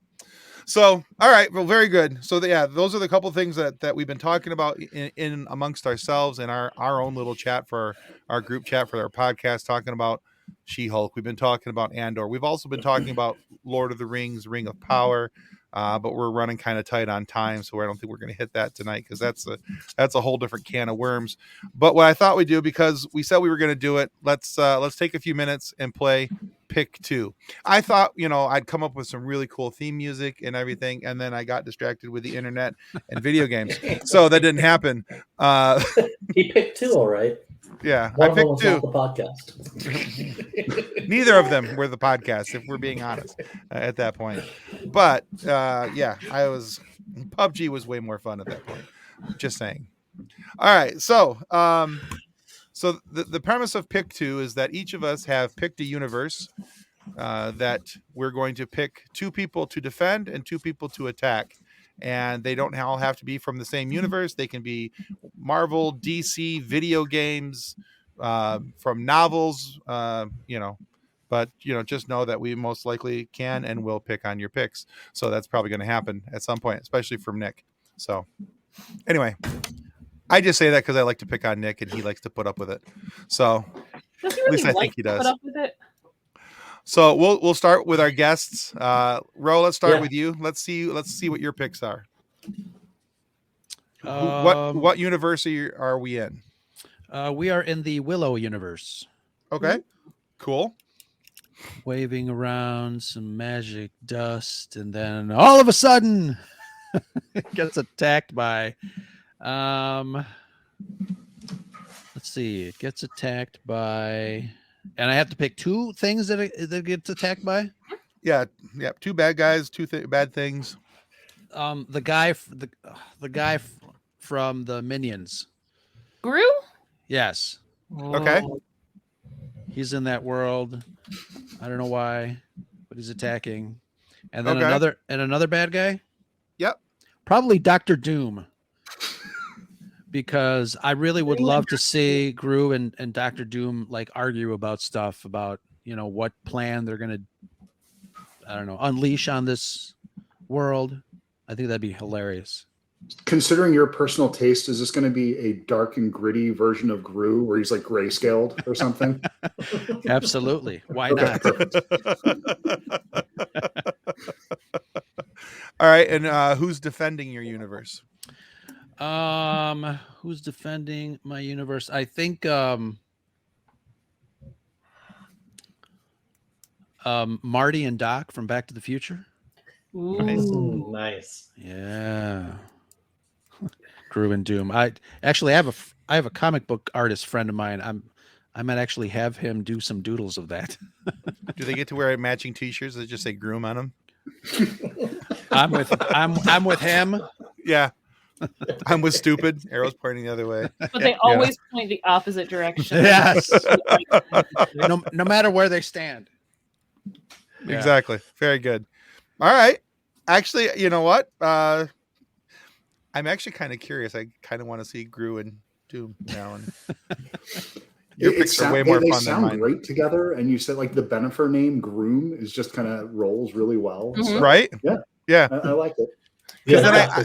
So, all right, well, very good. So, those are the couple things that we've been talking about in amongst ourselves in our own little chat for our group chat for our podcast, talking about She-Hulk. We've been talking about Andor. We've also been talking about Lord of the Rings, Ring of Power, but we're running kind of tight on time, so I don't think we're going to hit that tonight because that's a whole different can of worms. But what I thought we'd do, because we said we were going to do it, let's take a few minutes and play Pick 2. I thought, I'd come up with some really cool theme music and everything, and then I got distracted with the internet and video games, so that didn't happen. He picked 2, all right. Yeah, One I picked was 2. not the podcast. Neither of them were the podcast, if we're being honest, at that point. But PUBG was way more fun at that point. Just saying. All right, so the premise of Pick 2 is that each of us have picked a universe that we're going to pick 2 people to defend and 2 people to attack. And they don't all have to be from the same universe. They can be Marvel, DC, video games, from novels, But, just know that we most likely can and will pick on your picks. So that's probably going to happen at some point, especially from Nick. So anyway, I just say that because I like to pick on Nick and he likes to put up with it. So Does he really at least I like think he to does. put up with it? So we'll start with our guests. Ro, let's start with you. Let's see what your picks are. What universe are we in? We are in the Willow universe. Okay, cool. Waving around some magic dust, and then all of a sudden, it gets attacked by. Let's see. It gets attacked by. And I have to pick 2 things that it gets attacked by. Yeah. 2 bad guys, 2 bad things. The guy from the Minions. Gru? Yes. Okay. He's in that world. I don't know why, but he's attacking. And then Okay. another bad guy. Yep. Probably Dr. Doom. Because I really would love to see Gru and Dr. Doom argue about stuff about, what plan they're going to, unleash on this world. I think that'd be hilarious. Considering your personal taste, is this going to be a dark and gritty version of Gru where he's grayscaled or something? Absolutely. Why not? All right. And who's defending your universe? Who's defending my universe? I think Marty and Doc from Back to the Future. Ooh. Nice. Yeah. Gru and Doom. I have a comic book artist friend of mine. I might actually have him do some doodles of that. Do they get to wear matching T-shirts that just say "Groom" on them? I'm with him. Yeah. I'm with stupid. Arrow's pointing the other way. But they always point the opposite direction. Yes. No matter where they stand. Yeah. Exactly. Very good. All right. Actually, you know what? I'm actually kind of curious. I kind of want to see Gru and Doom now. And your picks are way more fun than mine. They sound great together. And you said the Bennifer name Groom is just kind of rolls really well. Mm-hmm. So, right? Yeah. I like it. Yeah.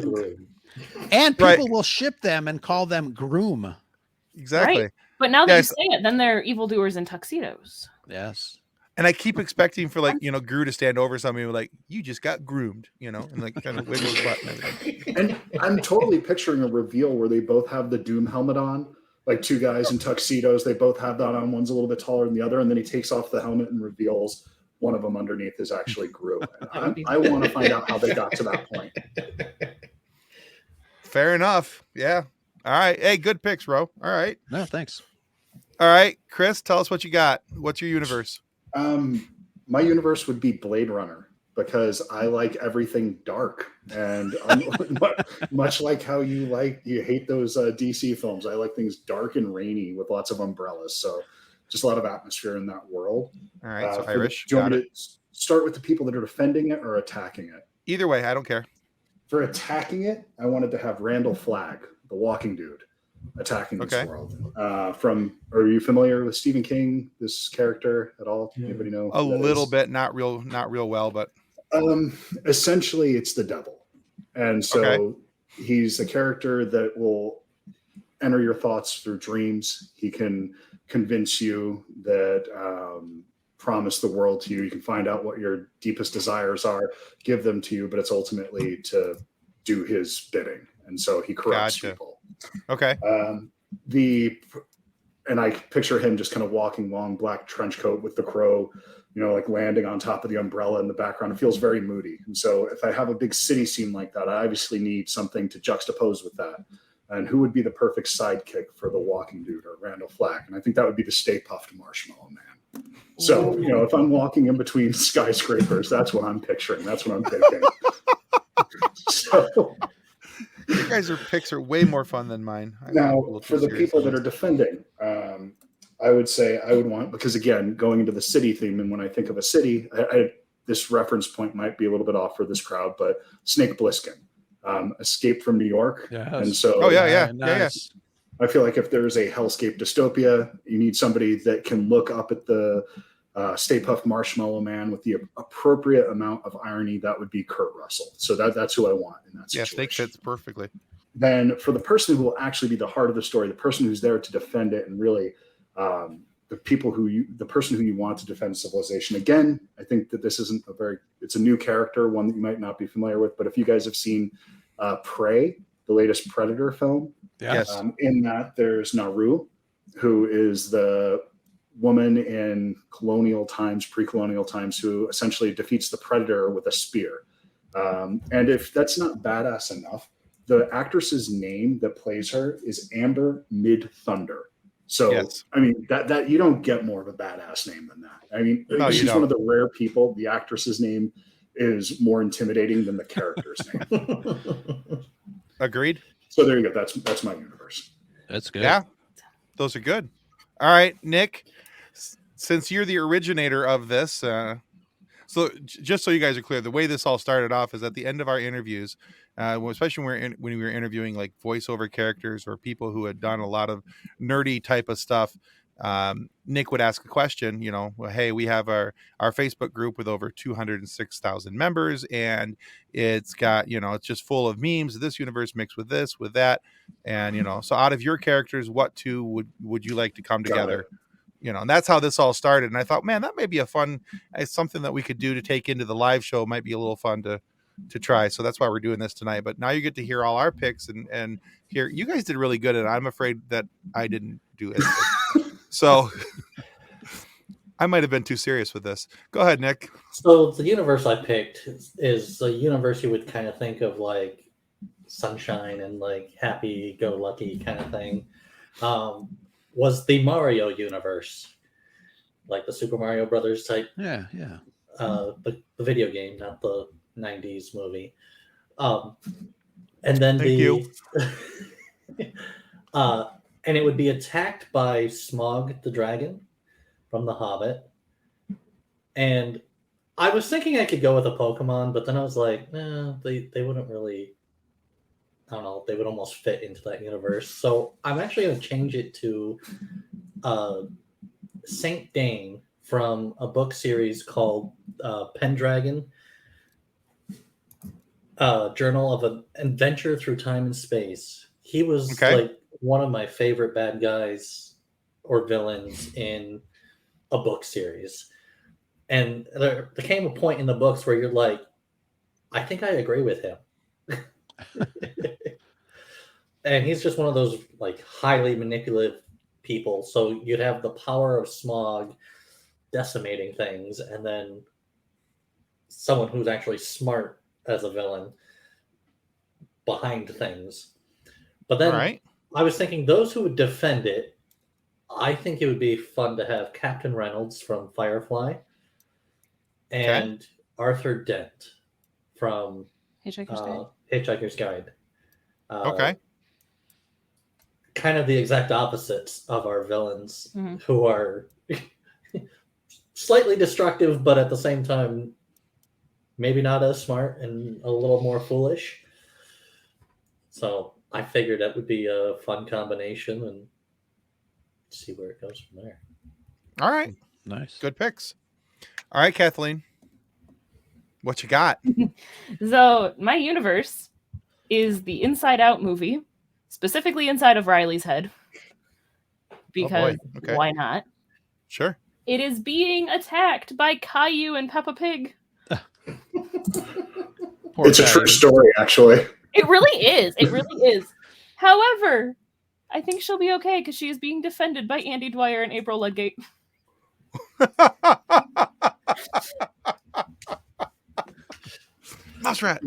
And people will ship them and call them Groom. Exactly. Right. But now that you say it, then they're evildoers in tuxedos. Yes. And I keep expecting for Gru to stand over somebody and be like, "You just got groomed," and kind of wiggle his butt and everything. And I'm totally picturing a reveal where they both have the Doom helmet on, 2 guys in tuxedos. They both have that on. One's a little bit taller than the other, and then he takes off the helmet and reveals one of them underneath is actually Gru. I want to find out how they got to that point. Fair enough. Yeah. All right. Hey, good picks, Ro. All right. No, thanks. All right, Chris, tell us what you got. What's your universe? My universe would be Blade Runner because I like everything dark, and much like how you hate those DC films. I like things dark and rainy with lots of umbrellas. So just a lot of atmosphere in that world. All right, so Irish. Do you want me to start with the people that are defending it or attacking it? Either way, I don't care. For attacking it, I wanted to have Randall Flagg, the walking dude, attacking this world. Are you familiar with Stephen King, this character at all? Anybody know? A little bit, not real well, but essentially it's the devil. And so he's a character that will enter your thoughts through dreams. He can convince you that promise the world to you. You can find out what your deepest desires are, give them to you, but it's ultimately to do his bidding. And so he corrupts people. Okay. And I picture him just kind of walking long black trench coat with the crow, like landing on top of the umbrella in the background. It feels very moody. And so if I have a big city scene like that, I obviously need something to juxtapose with that. And who would be the perfect sidekick for the walking dude or Randall Flagg? And I think that would be the Stay Puft Marshmallow Man. So, if I'm walking in between skyscrapers, that's what I'm picturing. That's what I'm thinking. So, you guys' picks are way more fun than mine. Now, for the people that are defending, I would say I would want, because again, going into the city theme, and when I think of a city, this reference point might be a little bit off for this crowd, but Snake Plissken, Escape from New York. Yes. And so, Nice. I feel like if there's a hellscape dystopia, you need somebody that can look up at the Stay Puft Marshmallow Man with the appropriate amount of irony. That would be Kurt Russell. So that's who I want in that situation. Yeah, Snake fits perfectly. Then for the person who will actually be the heart of the story, the person who's there to defend it, and really the person who you want to defend civilization. Again, I think that this isn't it's a new character, one that you might not be familiar with. But if you guys have seen Prey, the latest Predator film, yes, in that there's Naru, who is the woman in pre-colonial times, who essentially defeats the Predator with a spear. And if that's not badass enough, the actress's name that plays her is Amber Mid-Thunder. So, yes. I mean, that you don't get more of a badass name than that. I mean, she's one of the rare people. The actress's name is more intimidating than the character's name. Agreed. So there you go. That's my universe. That's good. Yeah, those are good. All right, Nick, since you're the originator of this, so just so you guys are clear, the way this all started off is at the end of our interviews, especially when we were interviewing like voiceover characters or people who had done a lot of nerdy type of stuff. Nick would ask a question, well, hey, we have our Facebook group with over 206,000 members, and it's got, it's just full of memes, this universe mixed with this, with that. And, so out of your characters, what two would you like to come together? And that's how this all started. And I thought, man, that may be something that we could do to take into the live show. Might be a little fun to try. So that's why we're doing this tonight. But now you get to hear all our picks and hear, you guys did really good. And I'm afraid that I didn't do it. So I might have been too serious with this. Go ahead, Nick. So the universe I picked is a universe you would kind of think of like sunshine and like happy-go-lucky kind of thing. Was the Mario universe, like the Super Mario Brothers type. Yeah. The video game, not the 90s movie. And then Thank you. And it would be attacked by Smaug the dragon from The Hobbit. And I was thinking I could go with a Pokemon, but then I was like, no, they wouldn't really, I don't know, they would almost fit into that universe. So I'm actually going to change it to Saint Dane from a book series called Pendragon, Journal of an Adventure Through Time and Space. He was like one of my favorite bad guys or villains in a book series. And there came a point in the books where you're like, I think I agree with him. And he's just one of those like highly manipulative people. So you'd have the power of Smaug decimating things, and then someone who's actually smart as a villain behind things. But then I was thinking those who would defend it, I think it would be fun to have Captain Reynolds from Firefly and Arthur Dent from Hitchhiker's Guide. Kind of the exact opposites of our villains, who are slightly destructive, but at the same time, maybe not as smart and a little more foolish. So I figured that would be a fun combination and see where it goes from there. All right. Nice. Good picks. All right, Kathleen. What you got? So my universe is the Inside Out movie, specifically inside of Riley's head. Because Okay. why not? Sure. It is being attacked by Caillou and Peppa Pig. It's a true story, actually. It really is. It really is. However, I think she'll be okay because she is being defended by Andy Dwyer and April Ludgate. Mouse rat.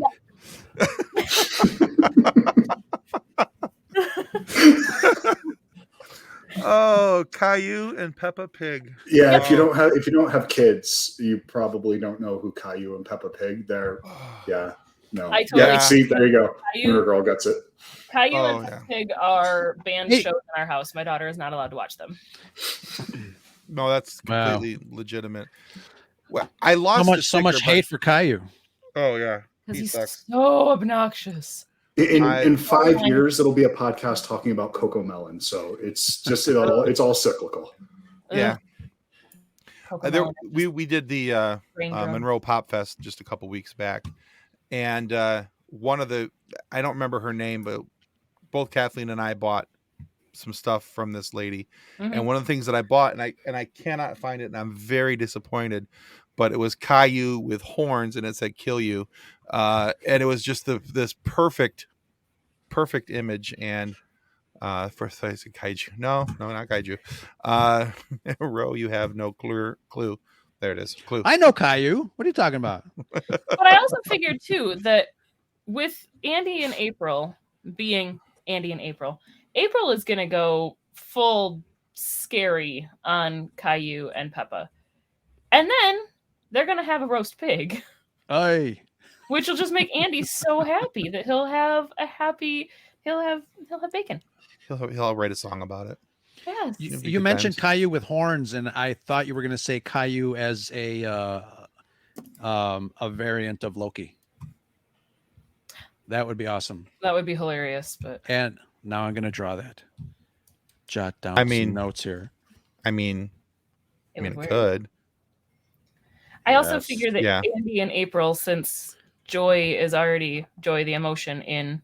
Oh, Caillou and Peppa Pig. Yeah, if you don't have kids, you probably don't know who Caillou and Peppa Pig. They're no. I totally see, there you go. Caillou, Your girl gets it. Caillou and Peppa Pig are banned shows in our house. My daughter is not allowed to watch them. No, that's completely legitimate. Well, I lost so much hate for Caillou. Oh yeah, because he's so obnoxious. In 5 years, it'll be a podcast talking about Coco Melon. So it's just it's all cyclical. Yeah. We did the Monroe Pop Fest just a couple weeks back, and one of the, I don't remember her name, but both Kathleen and I bought some stuff from this lady, and one of the things that I bought, and I cannot find it, and I'm very disappointed, but it was Caillou with horns, and it said "kill you," and it was just this perfect image. And first I said kaiju. No, not kaiju. Ro, you have no clue. There it is. Clue. I know Caillou. What are you talking about? But I also figured too that with Andy and April being Andy and April is gonna go full scary on Caillou and Peppa, and then they're gonna have a roast pig. Aye. Which will just make Andy so happy that he'll have bacon. He'll write a song about it. Yes. You mentioned Caillou with horns, and I thought you were going to say Caillou as a variant of Loki. That would be awesome. That would be hilarious. And now I'm going to draw that. Jot down some notes here. It could. I also figure that Andy and April, since Joy is already Joy, the emotion in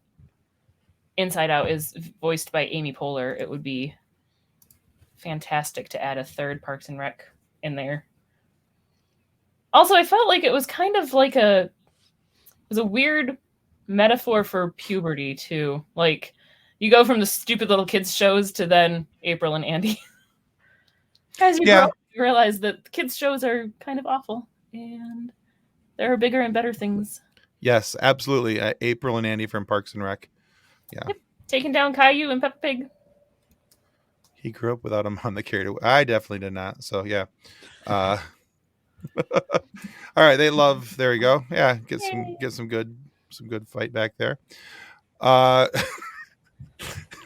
Inside Out, is voiced by Amy Poehler, it would be fantastic to add a third Parks and Rec in there. Also, I felt like it was kind of like it was a weird metaphor for puberty too. Like you go from the stupid little kids shows to then April and Andy. As you grow up, you realize that kids shows are kind of awful and there are bigger and better things. Yes, absolutely. April and Andy from Parks and Rec. Yeah. Yep. Taking down Caillou and Peppa Pig. He grew up without him on the carried away. I definitely did not. So yeah. All right. They love, there we go. Yeah. Get some good fight back there.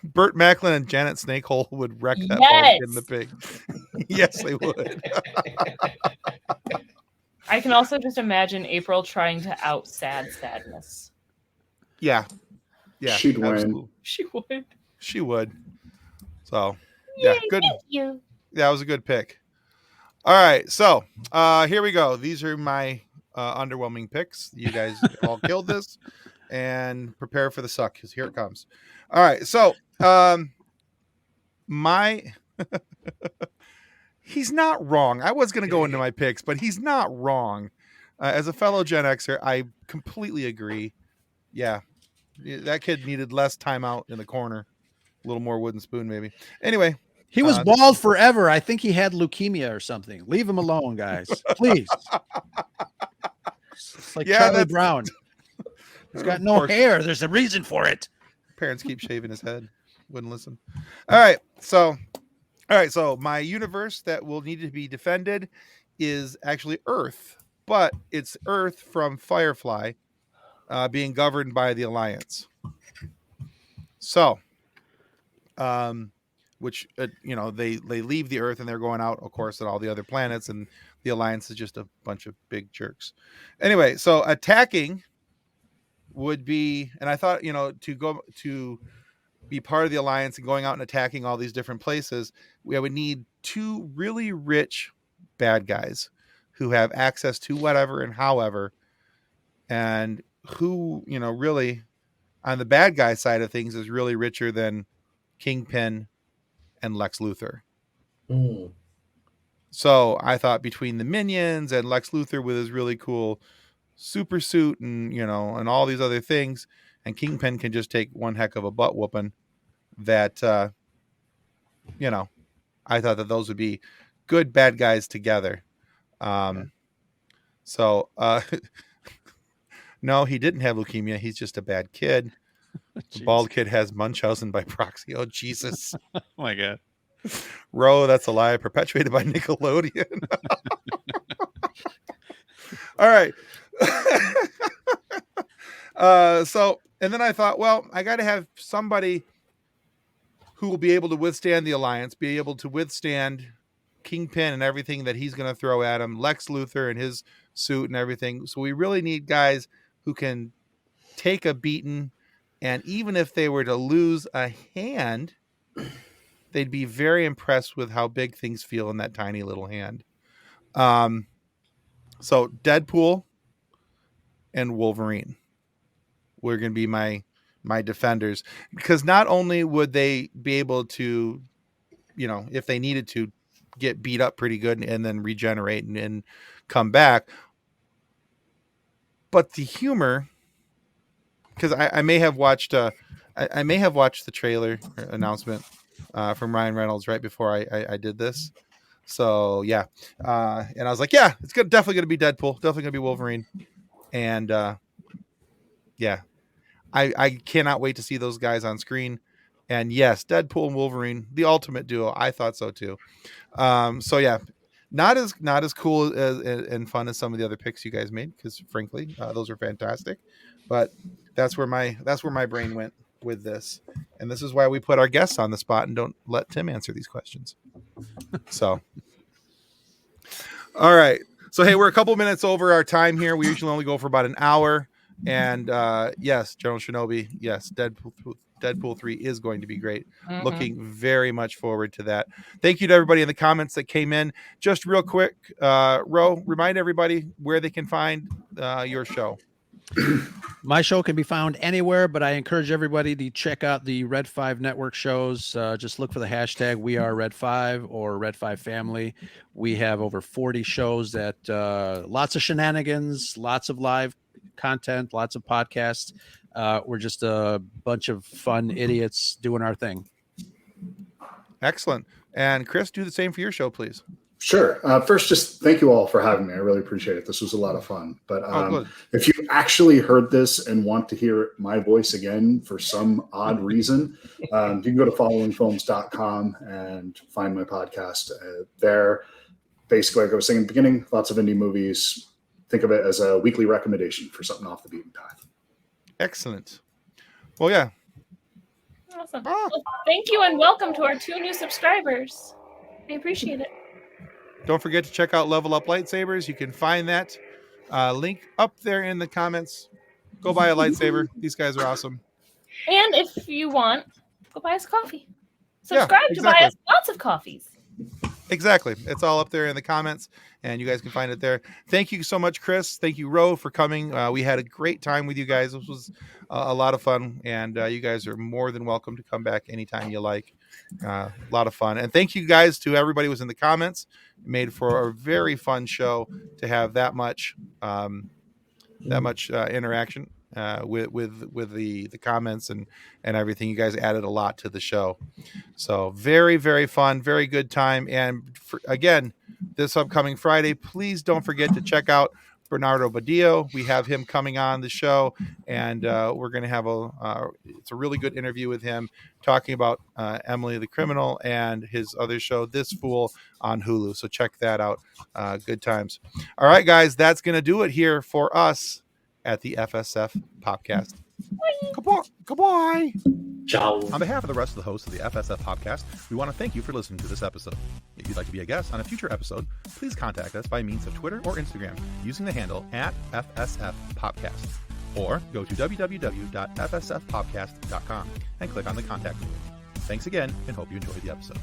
Burt Macklin and Janet Snakehole would wreck that boat in the pig. Yes, they would. I can also just imagine April trying to out sadness. Yeah. She'd win. She would. So, yeah, good. Thank you. Yeah, it was a good pick. All right, so here we go. These are my underwhelming picks. You guys all killed this, and prepare for the suck because here it comes. All right, so he's not wrong. I was going to go into my picks, but he's not wrong. As a fellow Gen Xer, I completely agree. Yeah, that kid needed less time out in the corner. A little more wooden spoon, maybe. Anyway. He was bald forever. I think he had leukemia or something. Leave him alone, guys. Please. It's like Charlie Brown. He's got no hair. There's a reason for it. Parents keep shaving his head. Wouldn't listen. All right. So my universe that will need to be defended is actually Earth, but it's Earth from Firefly, being governed by the Alliance. So, which they leave the Earth and they're going out, of course, at all the other planets, and the Alliance is just a bunch of big jerks. Anyway, so attacking would be, and I thought, to be part of the Alliance and going out and attacking all these different places, we would need 2 really rich bad guys who have access to whatever and however, and who, really on the bad guy side of things is really richer than Kingpin and Lex Luthor. So I thought between the Minions and Lex Luthor with his really cool super suit and, and all these other things, and Kingpin can just take one heck of a butt whooping, that, I thought that those would be good bad guys together. So, no, he didn't have leukemia. He's just a bad kid. The bald kid has Munchausen by proxy. Oh, Jesus. Oh, my God. Ro, that's a lie perpetuated by Nickelodeon. All right. And then I thought, well, I got to have somebody who will be able to withstand the Alliance, be able to withstand Kingpin and everything that he's going to throw at him, Lex Luthor and his suit and everything. So we really need guys who can take a beating, and even if they were to lose a hand, they'd be very impressed with how big things feel in that tiny little hand. So Deadpool and Wolverine were going to be my defenders, because not only would they be able to, if they needed to, get beat up pretty good and then regenerate and come back, but the humor, because I may have watched the trailer announcement from Ryan Reynolds right before I did this. So yeah. And I was like, yeah, it's definitely going to be Deadpool, definitely going to be Wolverine. And yeah, I cannot wait to see those guys on screen. And yes, Deadpool and Wolverine, the ultimate duo. I thought so too. So yeah, not as cool and fun as some of the other picks you guys made, because frankly, those are fantastic. But that's where my brain went with this, and this is why we put our guests on the spot and don't let Tim answer these questions. So, all right. So hey, we're a couple minutes over our time here. We usually only go for about an hour. And yes, General Shinobi, yes, Deadpool 3 is going to be great. Mm-hmm. Looking very much forward to that. Thank you to everybody in the comments that came in. Just real quick, Ro, remind everybody where they can find your show. My show can be found anywhere, but I encourage everybody to check out the Red 5 Network shows. Just look for the hashtag We Are Red 5 or Red 5 Family. We have over 40 shows that lots of shenanigans, lots of live content, lots of podcasts. We're just a bunch of fun idiots doing our thing. Excellent. And Chris, do the same for your show, please. Sure. First, just thank you all for having me. I really appreciate it. This was a lot of fun. But if you actually heard this and want to hear my voice again for some odd reason, you can go to followingfilms.com and find my podcast there. Basically, like I was saying in the beginning, lots of indie movies. Think of it as a weekly recommendation for something off the beaten path. Excellent. Well, yeah. Awesome. Well, thank you and welcome to our 2 new subscribers. I appreciate it. Don't forget to check out Level Up Lightsabers. You can find that link up there in the comments. Go buy a lightsaber. These guys are awesome. And if you want, go buy us coffee. Subscribe to buy us lots of coffees. Exactly. It's all up there in the comments, and you guys can find it there. Thank you so much, Chris. Thank you, Ro, for coming. We had a great time with you guys. This was a lot of fun, and you guys are more than welcome to come back anytime you like. A lot of fun. And thank you guys to everybody who was in the comments. It made for a very fun show to have that much interaction with the comments and everything. You guys added a lot to the show. So very, very fun, very good time. And again, this upcoming Friday, please don't forget to check out Bernardo Badillo. We have him coming on the show, and we're going to have it's a really good interview with him talking about Emily the Criminal and his other show, This Fool, on Hulu. So check that out. Good times. All right, guys, that's going to do it here for us at the FSF PopCast. Goodbye. Ciao. On behalf of the rest of the hosts of the FSF Podcast, we want to thank you for listening to this episode. If you'd like to be a guest on a future episode, please contact us by means of Twitter or Instagram using the handle @FSF PopCast. Or go to www.fsfpopcast.com and click on the contact link. Thanks again, and hope you enjoyed the episode.